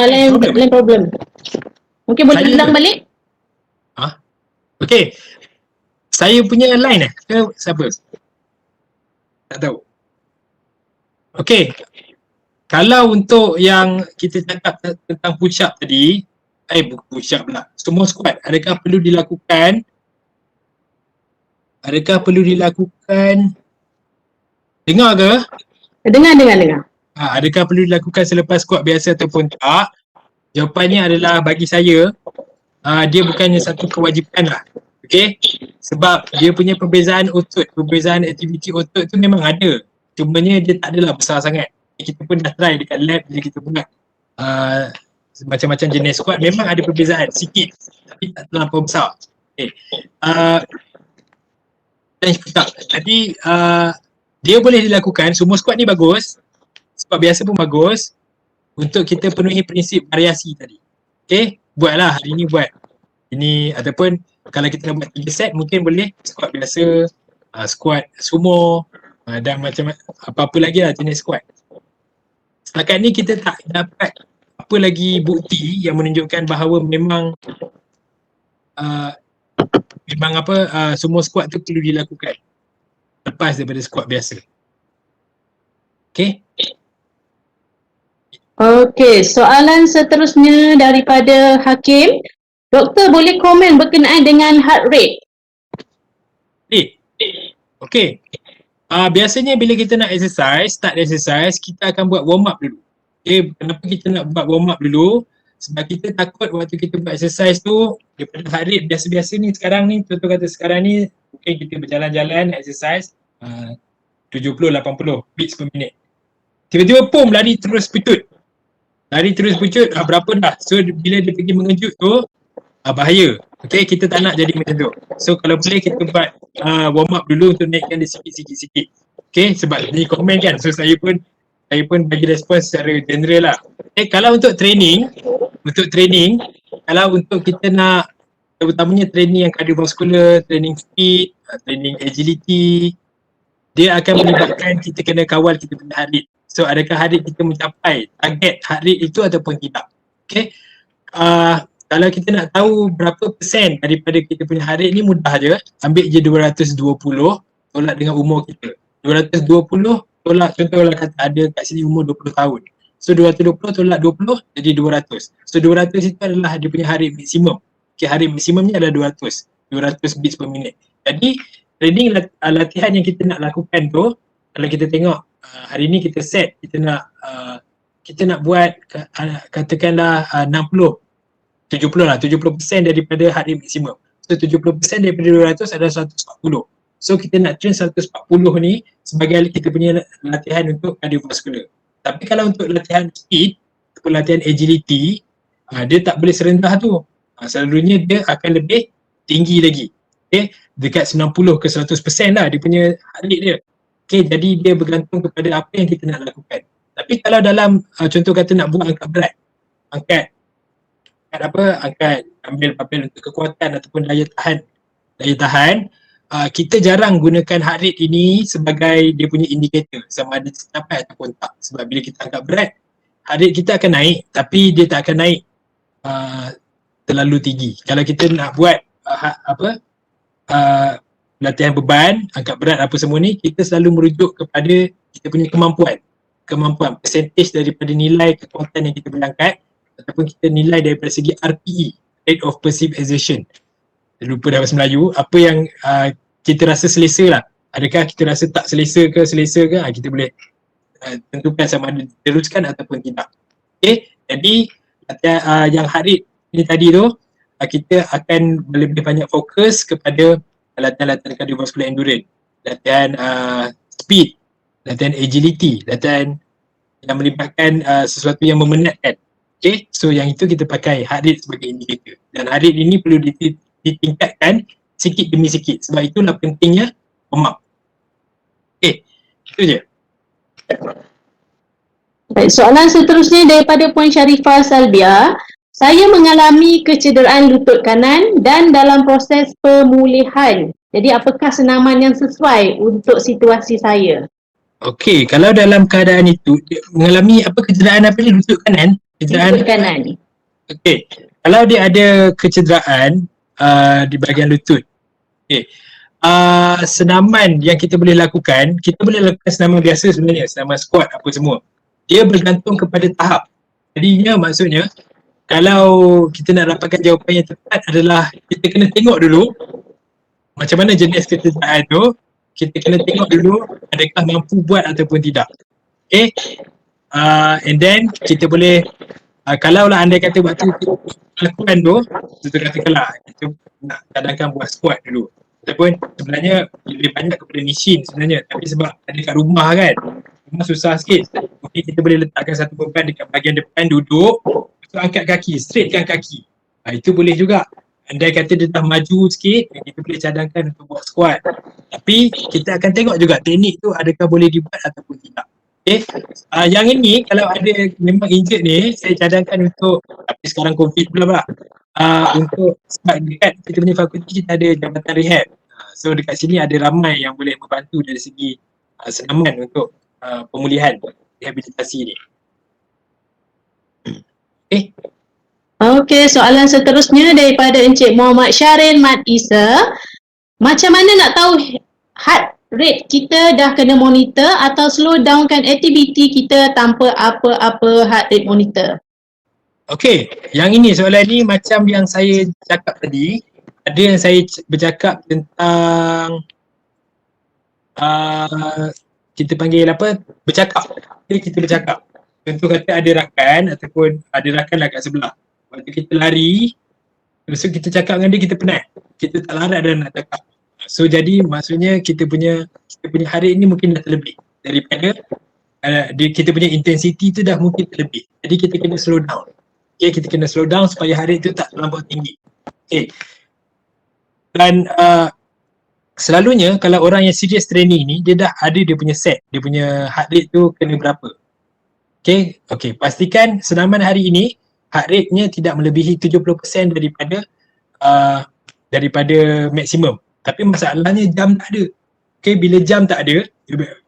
lain problem. Mungkin boleh Saya ulang tu. balik? Okay. Saya punya line ke siapa? Tak tahu. Okay. Kalau untuk yang kita cakap tentang push up tadi, bukan push up pula, sumo squat, adakah perlu dilakukan dengar ke? Dengar. Adakah perlu dilakukan selepas squat biasa ataupun tak? Jawapannya adalah bagi saya, dia bukannya satu kewajipan lah. Okay? Sebab dia punya perbezaan aktiviti otot tu memang ada. Cumanya dia tak adalah besar sangat. Kita pun dah try dekat lab, bila kita buat macam-macam jenis squat, memang ada perbezaan sikit tapi tak terlampau besar. Okay. Jadi dia boleh dilakukan. Sumo squat ni bagus, squat biasa pun bagus untuk kita penuhi prinsip variasi tadi. Okay, buatlah hari ni buat ini, ataupun kalau kita nak buat 3 set mungkin boleh squat biasa, squat sumo, dan macam apa-apa lagi lah jenis squat. Setakat ni kita tak dapat apa lagi bukti yang menunjukkan bahawa memang sumo squat tu perlu dilakukan lepas daripada squat biasa. Okay. Okey, soalan seterusnya daripada Hakim. Doktor boleh komen berkenaan dengan heart rate? Okay. Biasanya bila kita nak start exercise, kita akan buat warm up dulu. Okay, kenapa kita nak buat warm up dulu? Sebab kita takut waktu kita buat exercise tu, daripada heart rate biasa-biasa ni sekarang ni, contoh kata sekarang ni, mungkin kita berjalan-jalan exercise 70-80 beats per minit. Tiba-tiba pum, lari terus pucut, berapa dah. So bila dia pergi mengejut tu, bahaya. Okay, kita tak nak jadi macam tu. So kalau boleh kita buat warm up dulu untuk naikkan dia sikit-sikit. Okay, sebab ni komen kan, so saya pun bagi respons secara general lah. Okay, kalau untuk training, kalau untuk kita nak terutamanya training yang cardiovascular, training speed, training agility, dia akan melibatkan kita kena kawal kita punya heart rate. So adakah heart rate kita mencapai target heart rate itu ataupun tidak. Okay, kalau kita nak tahu berapa persen daripada kita punya heart rate ni, mudah je. Ambil je 220 tolak dengan umur kita. 220 tolak, contohlah kata ada kat sini umur 20 tahun. So 220 tolak 20 jadi 200. So 200 itu adalah dia punya heart rate maksimum. Okay, heart rate maksimumnya adalah 200 beats per minute. Jadi training latihan yang kita nak lakukan tu, kalau kita tengok hari ni kita set, kita nak buat katakanlah 70% daripada heart rate maksimum. So 70% daripada 200 adalah 140. So kita nak train 140 ni sebagai kita punya latihan untuk cardiovascular. Tapi kalau untuk latihan speed ataupun latihan agility, dia tak boleh serendah tu. Selalunya dia akan lebih tinggi lagi. Okay, dekat 90 ke 100% lah dia punya heart rate dia. Okay, jadi dia bergantung kepada apa yang kita nak lakukan. Tapi kalau dalam contoh kata nak buat angkat berat, angkat ambil papel untuk kekuatan ataupun daya tahan, kita jarang gunakan heart rate ini sebagai dia punya indikator sama ada tercapai ataupun tak. Sebab bila kita angkat berat, heart rate kita akan naik, tapi dia tak akan naik terlalu tinggi. Kalau kita nak buat latihan beban, angkat berat apa semua ni, kita selalu merujuk kepada kita punya kemampuan percentage daripada nilai kekuatan yang kita boleh angkat ataupun kita nilai daripada segi RPE, rate of perceived exertion. Lupa dah bahasa Melayu, apa yang kita rasa selesa lah. Adakah kita rasa tak selesa ke, kita boleh tentukan sama ada teruskan ataupun tidak. Okay, jadi latihan yang heart rate ni tadi tu, kita akan lebih banyak fokus kepada latihan-latihan cardiovascular endurance, latihan speed, latihan agility, latihan yang melibatkan sesuatu yang memenatkan. Okay, so yang itu kita pakai heart rate sebagai indikator. Dan heart rate ini perlu ditingkatkan sikit demi sikit. Sebab itulah pentingnya warm up. Okay, itu je. Baik, soalan seterusnya daripada Puan Sharifah Salbia. Saya mengalami kecederaan lutut kanan dan dalam proses pemulihan. Jadi apakah senaman yang sesuai untuk situasi saya? Okey, kalau dalam keadaan itu mengalami apa kecederaan apa ni, lutut kanan? Lutut kanan. Okey, kalau dia ada kecederaan di bahagian lutut. Okey. Senaman yang kita boleh lakukan, kita boleh lakukan senaman biasa sebenarnya, senaman squat apa semua. Dia bergantung kepada tahap. Jadinya maksudnya kalau kita nak dapatkan jawapan yang tepat adalah kita kena tengok dulu macam mana jenis kecederaan tu, kita kena tengok dulu adakah mampu buat ataupun tidak. Okay, and then kita boleh kalau lah andai kata waktu lakukan tu, kita katakanlah kita nak cadangkan buat squat dulu ataupun sebenarnya lebih banyak kepada machine sebenarnya, tapi sebab ada kat rumah kan, rumah susah sikit. Okay, kita boleh letakkan satu beban dekat bahagian depan, duduk, so angkat kaki, straightkan kaki. Itu boleh juga. Andai kata dia dah maju sikit, kita boleh cadangkan untuk buat squat. Tapi kita akan tengok juga teknik tu adakah boleh dibuat ataupun tidak. Okay. Yang ini kalau ada memang injured ni, saya cadangkan untuk, tapi sekarang COVID pula untuk sebab dekat kita punya fakulti kita ada jabatan rehab. So dekat sini ada ramai yang boleh membantu dari segi senaman untuk pemulihan, rehabilitasi ni. Okay. Okey, soalan seterusnya daripada Encik Muhammad Syarin Mat Isa. Macam mana nak tahu heart rate kita dah kena monitor atau slow downkan aktiviti kita tanpa apa-apa heart rate monitor? Okey, yang ini soalan ni macam yang saya cakap tadi, ada yang saya bercakap tentang kita panggil apa? Bercakap. Okay, kita bercakap. Contoh kata ada rakan ataupun ada rakan lah kat sebelah. Waktu kita lari, lepas tu kita cakap dengan dia, kita penat. Kita tak larat dah nak cakap. So jadi maksudnya kita punya heart rate ni mungkin dah terlebih daripada kita punya intensity tu dah mungkin terlebih. Jadi kita kena slow down. Okay, kita kena slow down supaya heart rate tu tak terlampau tinggi. Okay. Dan selalunya kalau orang yang serious training ni, dia dah ada dia punya set, dia punya heart rate tu kena berapa. Okay, pastikan senaman hari ini heart rate-nya tidak melebihi 70% daripada maksimum. Tapi masalahnya jam tak ada. Okay, bila jam tak ada,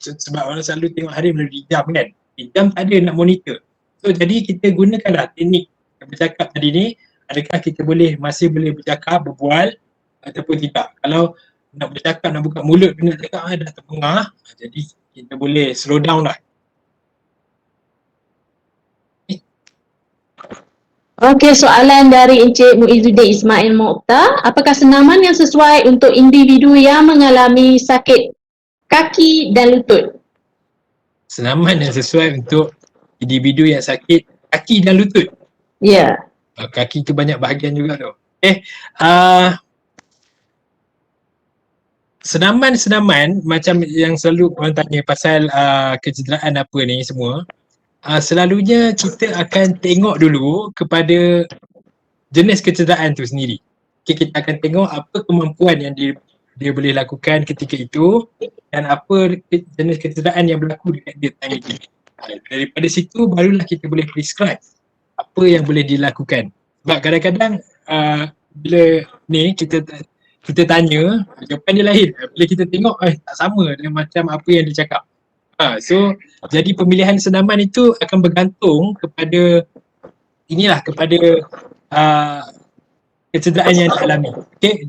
sebab orang selalu tengok heart rate melalui jam kan. Jam tak ada nak monitor. So jadi kita gunakanlah teknik yang bercakap tadi ni, adakah kita masih boleh bercakap, berbual ataupun tidak. Kalau nak bercakap, nak buka mulut, nak cakap dah terpengah, jadi kita boleh slow down lah. Okey, soalan dari Encik Muizzuddin Ismail Mokhtar. Apakah senaman yang sesuai untuk individu yang mengalami sakit kaki dan lutut? Senaman yang sesuai untuk individu yang sakit kaki dan lutut? Ya. Yeah. Kaki tu banyak bahagian juga tu. Senaman-senaman macam yang selalu orang tanya pasal kecederaan apa ni semua, selalunya kita akan tengok dulu kepada jenis kecederaan tu sendiri. Okay, kita akan tengok apa kemampuan yang dia boleh lakukan ketika itu dan apa jenis kecederaan yang berlaku dekat dia time itu. Daripada situ barulah kita boleh prescribe apa yang boleh dilakukan. Sebab kadang-kadang bila ni kita tanya, jawapan dia lain. Bila kita tengok tak sama dengan macam apa yang dia cakap. So jadi pemilihan senaman itu akan bergantung kepada kepada kecederaan yang dialami. Okay,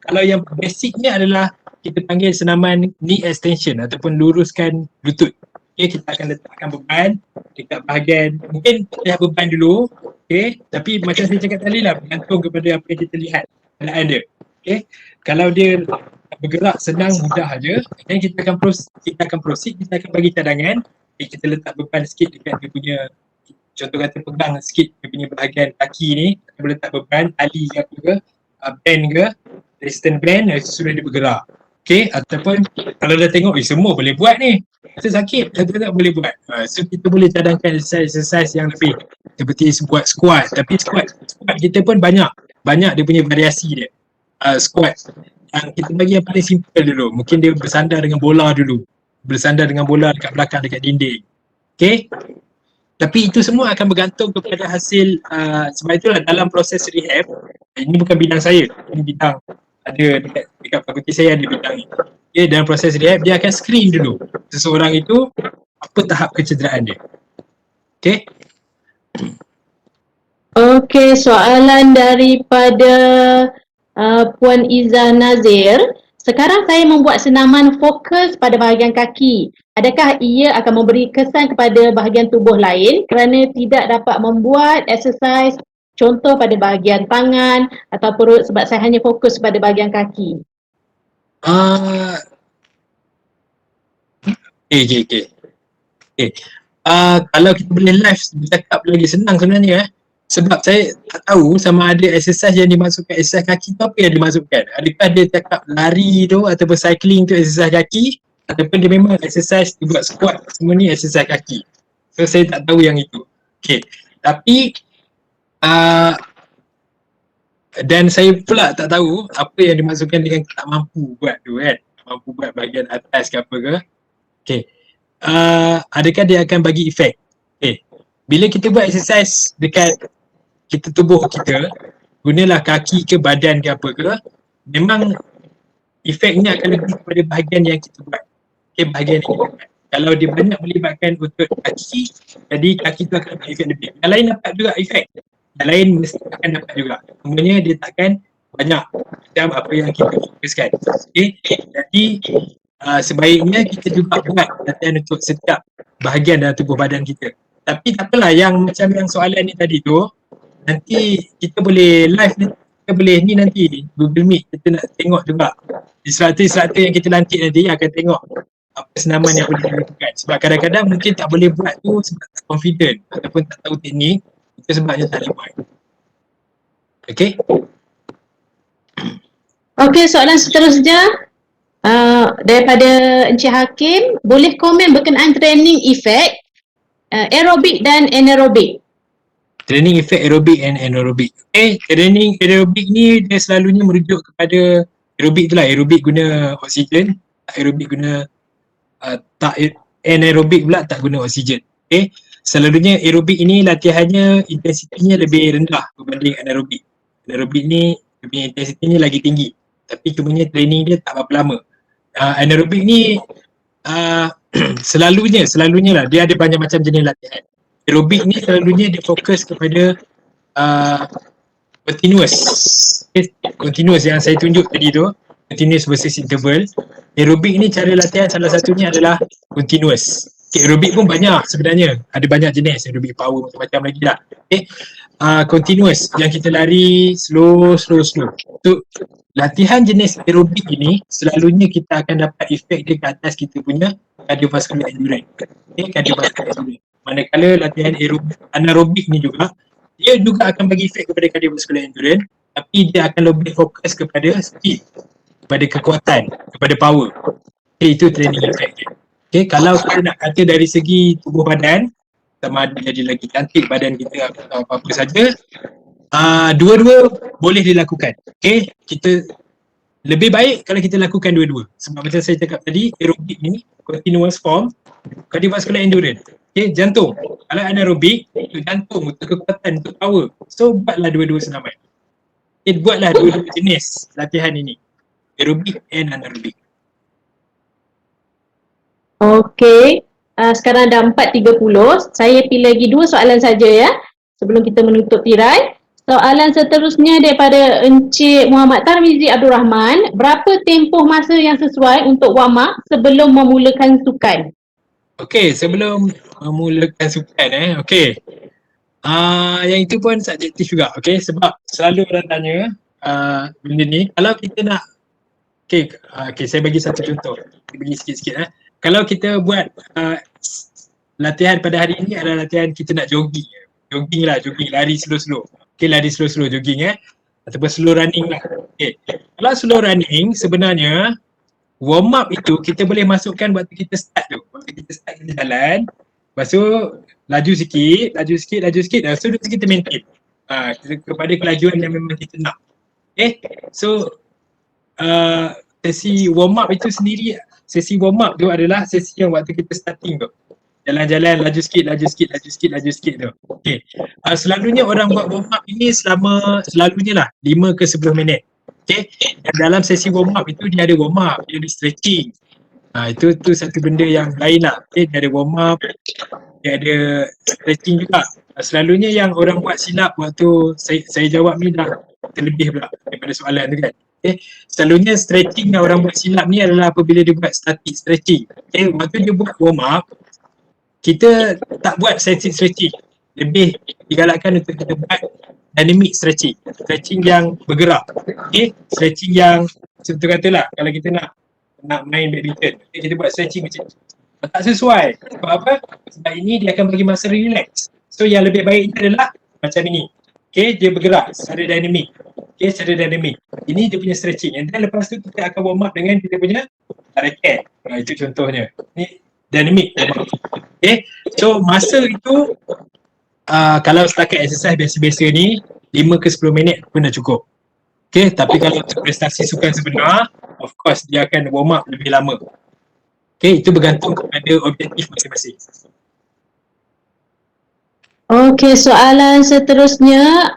kalau yang basicnya adalah kita panggil senaman knee extension ataupun luruskan lutut. Okay, kita akan letakkan beban dekat bahagian, mungkin lihat beban dulu, okay, tapi macam saya cakap tadi lah, bergantung kepada apa yang kita lihat keadaan dia. Okay, kalau dia bergerak senang mudah aja, dan kita akan proceed, kita akan bagi cadangan, okay, kita letak beban sikit dekat dia punya, contoh kata pegang sikit dia punya bahagian kaki ni, kita boleh letak beban, tali ke apa ke, band ke, resistance band, sudah dia bergerak. Okay, ataupun kalau dah tengok, semua boleh buat ni, kita sakit, tak boleh buat. So kita boleh cadangkan exercise yang lebih, seperti buat squat, tapi squat kita pun banyak dia punya variasi dia. Squat, yang kita bagi yang paling simple dulu, mungkin dia bersandar dengan bola dulu, dekat belakang, dekat dinding. Okay, tapi itu semua akan bergantung kepada hasil, sebab itulah dalam proses rehab, ini bukan bidang saya, ini bidang ada dekat fakulti saya ada bidang ni. Okay, dalam proses rehab dia akan screen dulu seseorang itu apa tahap kecederaan dia. Okay. Okey, soalan daripada Puan Izzah Nazir. Sekarang saya membuat senaman fokus pada bahagian kaki. Adakah ia akan memberi kesan kepada bahagian tubuh lain kerana tidak dapat membuat exercise contoh pada bahagian tangan atau perut sebab saya hanya fokus pada bahagian kaki? Okay. Kalau kita boleh live bercakap lagi senang sebenarnya, sebab saya tak tahu sama ada exercise yang dimasukkan, exercise kaki tu apa yang dimasukkan. Adakah dia cakap lari tu ataupun cycling tu exercise kaki, ataupun dia memang exercise tu buat squat, semua ni exercise kaki. So saya tak tahu yang itu. Okay, tapi dan saya pula tak tahu apa yang dimasukkan dengan tak mampu buat tu kan, mampu buat bahagian atas ke apa ke. Okay, adakah dia akan bagi efek? Okay, bila kita buat exercise dekat kita tubuh kita, gunalah kaki ke badan ke apa ke, memang efeknya akan lebih kepada bahagian yang kita buat. Okay, bahagian yang kita buat. Kalau dia banyak melibatkan otot kaki, jadi kaki tu akan dapat efek lebih. Yang lain dapat juga efek, yang lain mesti akan dapat juga. Sebenarnya dia takkan banyak macam apa yang kita fokuskan. Okay, jadi sebaiknya kita juga buat latihan untuk setiap bahagian dalam tubuh badan kita. Tapi tak apalah, yang macam yang soalan ni tadi tu, nanti kita boleh live ni, kita boleh ni nanti Google Meet, kita nak tengok juga instruktur yang kita lantik nanti akan tengok apa senaman yang boleh dilakukan. Sebab kadang-kadang mungkin tak boleh buat tu sebab tak confident ataupun tak tahu teknik, itu sebabnya tak boleh buat. Okay. Okey, soalan seterusnya daripada Encik Hakim, boleh komen berkenaan training efek aerobik dan anaerobik? Training efek aerobik and anaerobik. Okay, training aerobik ni dia selalunya merujuk kepada aerobik tu lah, aerobik guna oksigen, aerobik guna anaerobik pula tak guna oksigen. Okay, selalunya aerobik ini latihannya intensitinya lebih rendah berbanding anaerobik. Anaerobik ni intensitinya lagi tinggi, tapi cumanya training dia tak berapa lama. Anaerobik ni selalunya lah dia ada banyak macam jenis latihan. Aerobik ni selalunya dia fokus kepada continuous yang saya tunjuk tadi tu, continuous versus interval. Aerobik ni cara latihan salah satunya adalah continuous. Okay, aerobik pun banyak sebenarnya, ada banyak jenis, aerobik power macam-macam lagi lah. Okay, continuous yang kita lari slow. So latihan jenis aerobik ini selalunya kita akan dapat efek dia ke atas kita punya cardiovascular endurance. Okay, cardiovascular endurance. Manakala latihan anaerobik ni juga, dia juga akan bagi efek kepada cardiovascular endurance, tapi dia akan lebih fokus kepada speed, kepada kekuatan, kepada power. Okay, itu training effect dia. Okay, kalau kita nak kata dari segi tubuh badan, sama ada jadi lagi cantik badan kita atau apa-apa saja, dua-dua boleh dilakukan. Okay, kita lebih baik kalau kita lakukan dua-dua. Sebab macam saya cakap tadi, aerobik ni continuous form, cardiovascular endurance. Okay, jantung. Kalau anaerobik, untuk jantung, untuk kekuatan, untuk power. So buatlah dua-dua senaman. Okay, buatlah dua-dua jenis latihan ini, aerobik and anaerobik. Okey, sekarang dah 4.30. Saya pilih lagi 2 soalan saja ya sebelum kita menutup tirai. Soalan seterusnya daripada Encik Muhammad Tarmizi Abdul Rahman. Berapa tempoh masa yang sesuai untuk warm up sebelum memulakan sukan? Okey, sebelum memulakan sukan okey. Yang itu pun subjektif juga, okey, sebab selalu orang tanya benda ni, kalau kita nak okey, saya bagi satu contoh. Saya bagi sikit-sikit Kalau kita buat latihan pada hari ini adalah latihan kita nak jogging. Jogging, lari slow-slow. Okey, lari slow-slow jogging ataupun slow running lah. Okey. Kalau slow running sebenarnya warm up itu kita boleh masukkan waktu kita start tu. Waktu kita start kita jalan, lepas tu laju sikit, lepas tu kita maintain. Kepada kelajuan yang memang kita nak. Okay, so sesi warm up itu sendiri, sesi warm up tu adalah sesi yang waktu kita starting tu. Jalan-jalan, laju sikit tu. Okay. Selalunya orang buat warm up ini selalunya lah 5 ke 10 minit. Okay. Dalam sesi warm up itu dia ada warm up, dia ada stretching. Itu satu benda yang lain lah. Okay. Dia ada warm up, dia ada stretching juga. Selalunya yang orang buat silap waktu saya jawab ni dah terlebih pula daripada soalan tu kan. Okay. Selalunya stretching yang orang buat silap ni adalah apabila dia buat static stretching. Okay. Waktu dia buat warm up, kita tak buat static stretching. Lebih digalakkan untuk kita buat dynamic stretching. Stretching yang bergerak. Okay. Stretching yang seperti katalah kalau kita nak main badminton, kita buat stretching macam tu. Tak sesuai. Sebab apa? Sebab ini dia akan bagi masa relax. So yang lebih baik adalah macam ini. Okay, dia bergerak secara dynamic. Okay, secara dynamic. Ini dia punya stretching. And then lepas tu kita akan warm up dengan kita punya racket. Itu contohnya. Ni dynamic. Okay, so masa itu kalau setakat exercise biasa-biasa ni 5 ke 10 minit pun dah cukup. Okay, tapi kalau untuk prestasi sukan sebenar, of course dia akan warm up lebih lama. Okay, itu bergantung kepada objektif masing-masing. Okey, soalan seterusnya,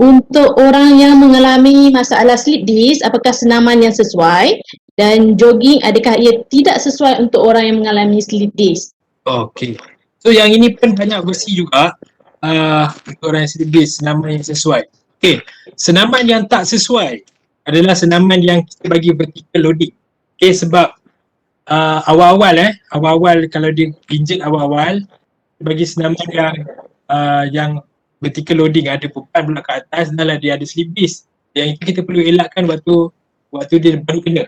untuk orang yang mengalami masalah slip disc, apakah senaman yang sesuai? Dan jogging, adakah ia tidak sesuai untuk orang yang mengalami slip disc? Okey, so yang ini pun banyak versi juga untuk orang yang slip disc, senaman yang sesuai. Okey, senaman yang tak sesuai adalah senaman yang kita bagi vertical loading. Okey, sebab awal-awal kalau dia injet awal-awal, bagi senaman yang vertical loading, ada beban pula ke atas, dah lah dia ada slip disc. Yang itu kita perlu elakkan waktu dia baru kena.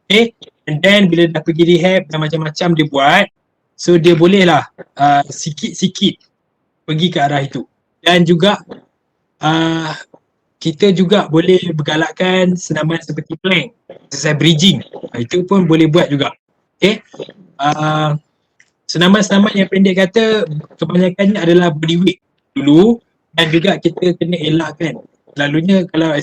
Okay, and then bila dah pergi rehab dan macam-macam dia buat, so dia bolehlah sikit-sikit pergi ke arah itu. Dan juga kita juga boleh bergalakkan senaman seperti plank, exercise bridging, itu pun boleh buat juga. Okay, senaman-senaman yang pendek kata kebanyakannya adalah body weight dulu, dan juga kita kena elakkan. Selalunya kalau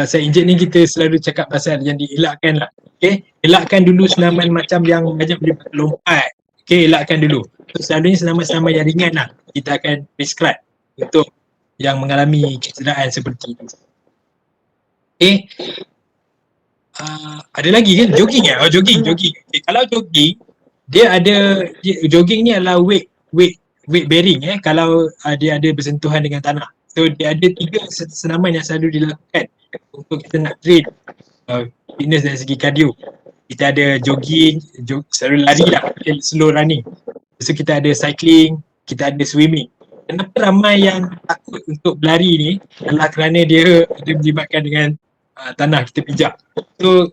saya injet ni kita selalu cakap pasal yang dielakkan lah. Okay, elakkan dulu senaman macam yang banyak boleh lompat. Okay, elakkan dulu. So, selalunya senaman-senaman yang ringan lah kita akan prescribe untuk yang mengalami kecederaan seperti itu. Okay, ada lagi kan? Jogging jogging. Okay, kalau jogging, jogging ni adalah weight bearing kalau dia ada bersentuhan dengan tanah. So dia ada 3 senaman yang selalu dilakukan untuk kita nak train fitness dari segi cardio. Kita ada jogging, selalu lari lah, slow running. So kita ada cycling, kita ada swimming. Kenapa ramai yang takut untuk berlari ni adalah kerana dia melibatkan dengan tanah kita pijak. So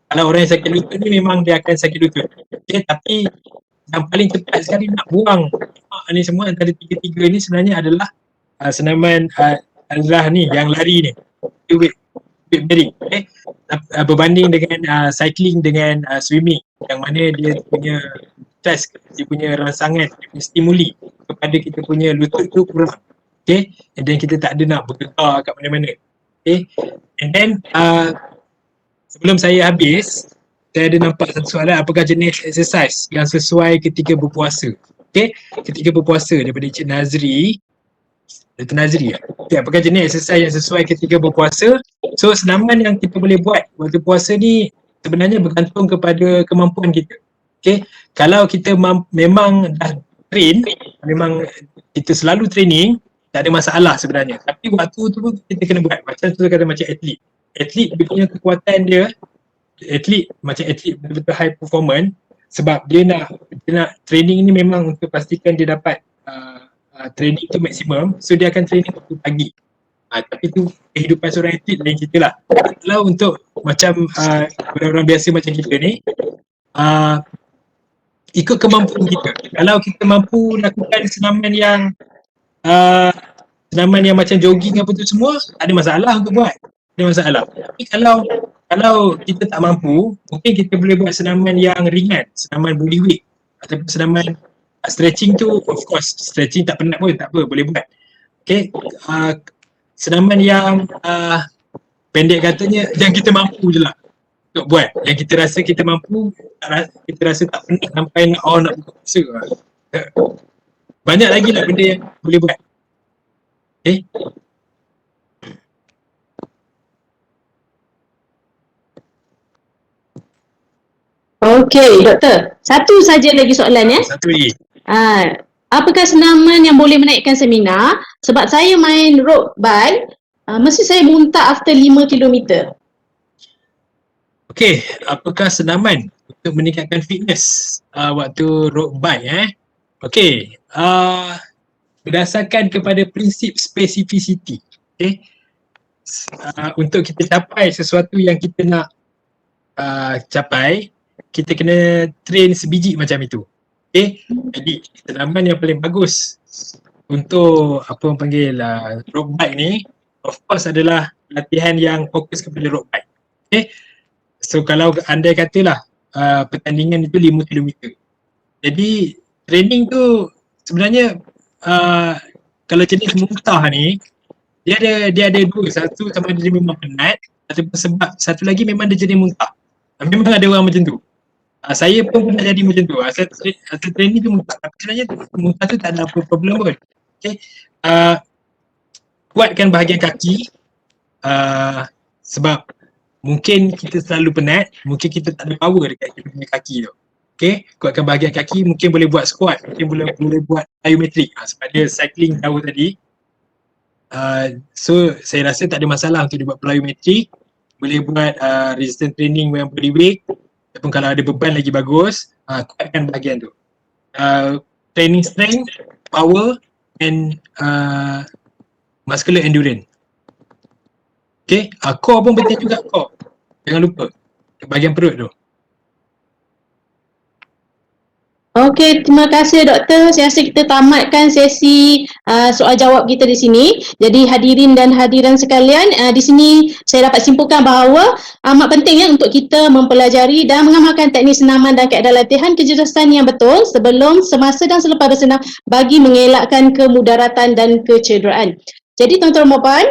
kalau orang yang sakit lutut ni memang dia akan sakit lutut. Okay, tapi yang paling cepat sekali nak buang ni semua antara 3 ni sebenarnya adalah senaman adalah ni yang lari ni, weight bearing. Okay, berbanding dengan cycling dengan swimming, yang mana dia punya stress, dia punya rangsangan, dia punya stimuli kepada kita punya lutut tu kurang. Okay, and then kita tak ada nak bergetar kat mana-mana. Okay, and then sebelum saya habis, saya ada nampak satu soalan, apakah jenis exercise yang sesuai ketika berpuasa? Okay, ketika berpuasa daripada Encik Nazri. Dr. Nazri okay, apakah jenis exercise yang sesuai ketika berpuasa? So senaman yang kita boleh buat waktu puasa ni sebenarnya bergantung kepada kemampuan kita. Okay, kalau kita memang dah train, memang kita selalu training, tak ada masalah sebenarnya. Tapi waktu tu pun kita kena buat. Macam tu kata macam atlet. Atlet dia punya kekuatan dia, atlet betul-betul high performance sebab dia nak training ni memang untuk pastikan dia dapat training tu maksimum. So dia akan training waktu pagi. Tapi tu kehidupan seorang atlet lain cerita lah. Kalau untuk macam orang-orang biasa macam kita ni, ikut kemampuan kita. Kalau kita mampu lakukan senaman yang macam jogging apa tu semua, tak ada masalah untuk buat. Tak ada masalah. Tapi kalau kita tak mampu, mungkin kita boleh buat senaman yang ringan, senaman body weight ataupun senaman stretching tu, of course stretching tak penat pun tak apa, boleh buat. Okay, senaman yang pendek katanya yang kita mampu je lah untuk buat, yang kita rasa kita mampu, kita rasa tak penat sampai nak buka puasa. Banyak lagi lah benda yang boleh buat. Okay. Okey, doktor. Satu saja lagi soalan ya. Satu lagi. Apakah senaman yang boleh menaikkan stamina? Sebab saya main road bike, mesti saya muntah after 5 km. Okey, apakah senaman untuk meningkatkan fitness waktu road bike Okey, berdasarkan kepada prinsip spesifisiti. Okey. Untuk kita capai sesuatu yang kita nak capai, kita kena train sebiji macam itu. Okay, jadi senaman yang paling bagus untuk apa orang panggil road bike ni, of course adalah latihan yang fokus kepada road bike. Okay, so kalau andai katalah pertandingan itu 5 km. Jadi training tu sebenarnya kalau jenis muntah ni, dia ada dua. Satu sama ada dia memang penat, ataupun sebab satu lagi memang dia jenis muntah. Memang ada orang macam tu. Saya pun pernah jadi macam tu. Asal training tu muntah. Tapi sebenarnya muntah tu tak ada apa problem pun. Okay. Kuatkan bahagian kaki. Sebab mungkin kita selalu penat, mungkin kita tak ada power dekat kita punya kaki tu. Okay. Kuatkan bahagian kaki, mungkin boleh buat squat, mungkin boleh buat plyometric. Sebab dia cycling jauh tadi. So saya rasa tak ada masalah untuk dibuat plyometric. Boleh buat resistance training yang body weight. Ataupun kalau ada beban lagi bagus, kuatkan bahagian tu. Training strength, power and muscular endurance. Okay, core pun penting juga, core. Jangan lupa, bahagian perut tu. Okey, terima kasih doktor. Saya rasa kita tamatkan sesi soal jawab kita di sini. Jadi hadirin dan hadiran sekalian, di sini saya dapat simpulkan bahawa amat penting ya untuk kita mempelajari dan mengamalkan teknik senaman dan kaedah latihan kecerdasan yang betul sebelum, semasa dan selepas bersenam bagi mengelakkan kemudaratan dan kecederaan. Jadi tuan-tuan dan puan,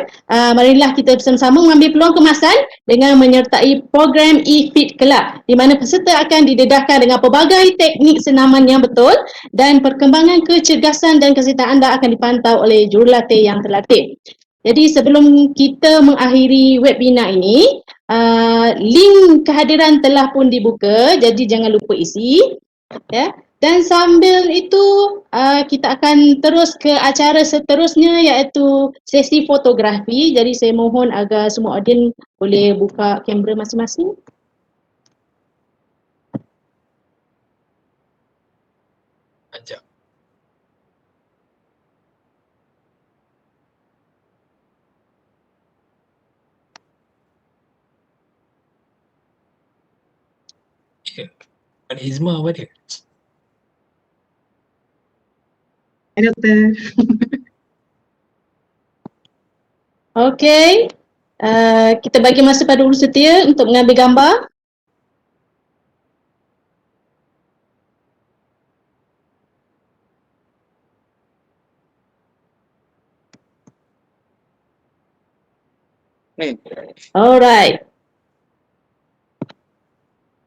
marilah kita bersama-sama mengambil peluang kemasan dengan menyertai program eFit Club di mana peserta akan didedahkan dengan pelbagai teknik senaman yang betul dan perkembangan kecergasan dan kesihatan anda akan dipantau oleh jurulatih yang terlatih. Jadi sebelum kita mengakhiri webinar ini, link kehadiran telah pun dibuka, jadi jangan lupa isi. Ya. Dan sambil itu kita akan terus ke acara seterusnya iaitu sesi fotografi. Jadi saya mohon agar semua audiens boleh buka kamera masing-masing. Ajak. Ada Izma apa dia? Doktor. Okey, kita bagi masa pada Ulu Setia untuk mengambil gambar. Alright.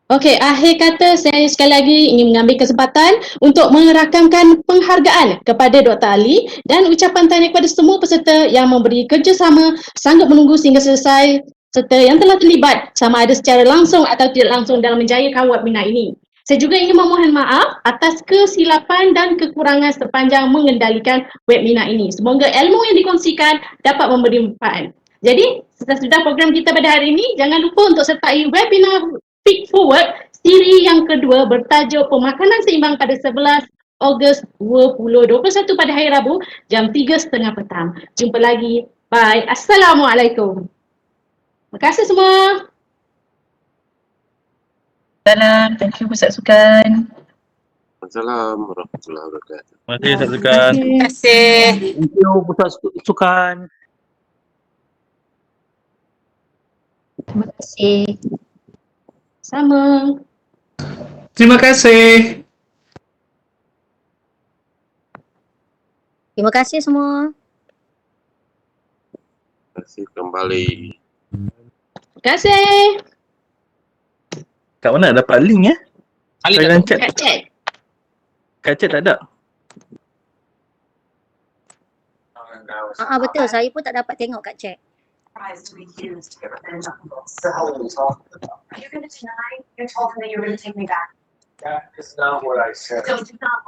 Okey, akhir kata saya sekali lagi ingin mengambil kesempatan untuk merakamkan penghargaan kepada Dr. Ali dan ucapan tahniah kepada semua peserta yang memberi kerjasama sanggup menunggu sehingga selesai serta yang telah terlibat sama ada secara langsung atau tidak langsung dalam menjayakan webinar ini. Saya juga ingin memohon maaf atas kesilapan dan kekurangan sepanjang mengendalikan webinar ini. Semoga ilmu yang dikongsikan dapat memberi manfaat. Jadi, sesudah program kita pada hari ini, jangan lupa untuk sertai webinar Feed Forward siri yang kedua bertajuk Pemakanan Seimbang pada 11 Ogos 2021 pada hari Rabu jam 3.30 petang. Jumpa lagi. Bye. Assalamualaikum. Terima kasih semua. Salam, thank you Ustaz Sukan. Assalamualaikum warahmatullahi wabarakatuh. Terima kasih Ustaz Sukan. Terima kasih. Thank you Ustaz Sukan. Terima kasih. Sama. Terima kasih. Terima kasih semua. Terima kasih kembali. Terima kasih. Kat mana dapat link ya? Khalid Dalam tak tahu. chat. Kat chat. Kat chat tak ada. Betul, saya pun tak dapat tengok kat chat. To be used to get revenge on people. Are you going to deny? You told him that you were going to take me back. That is not what I said. So do not.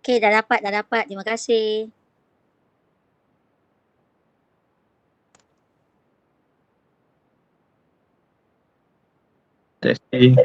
Okey, dah dapat. Terima kasih. Testing.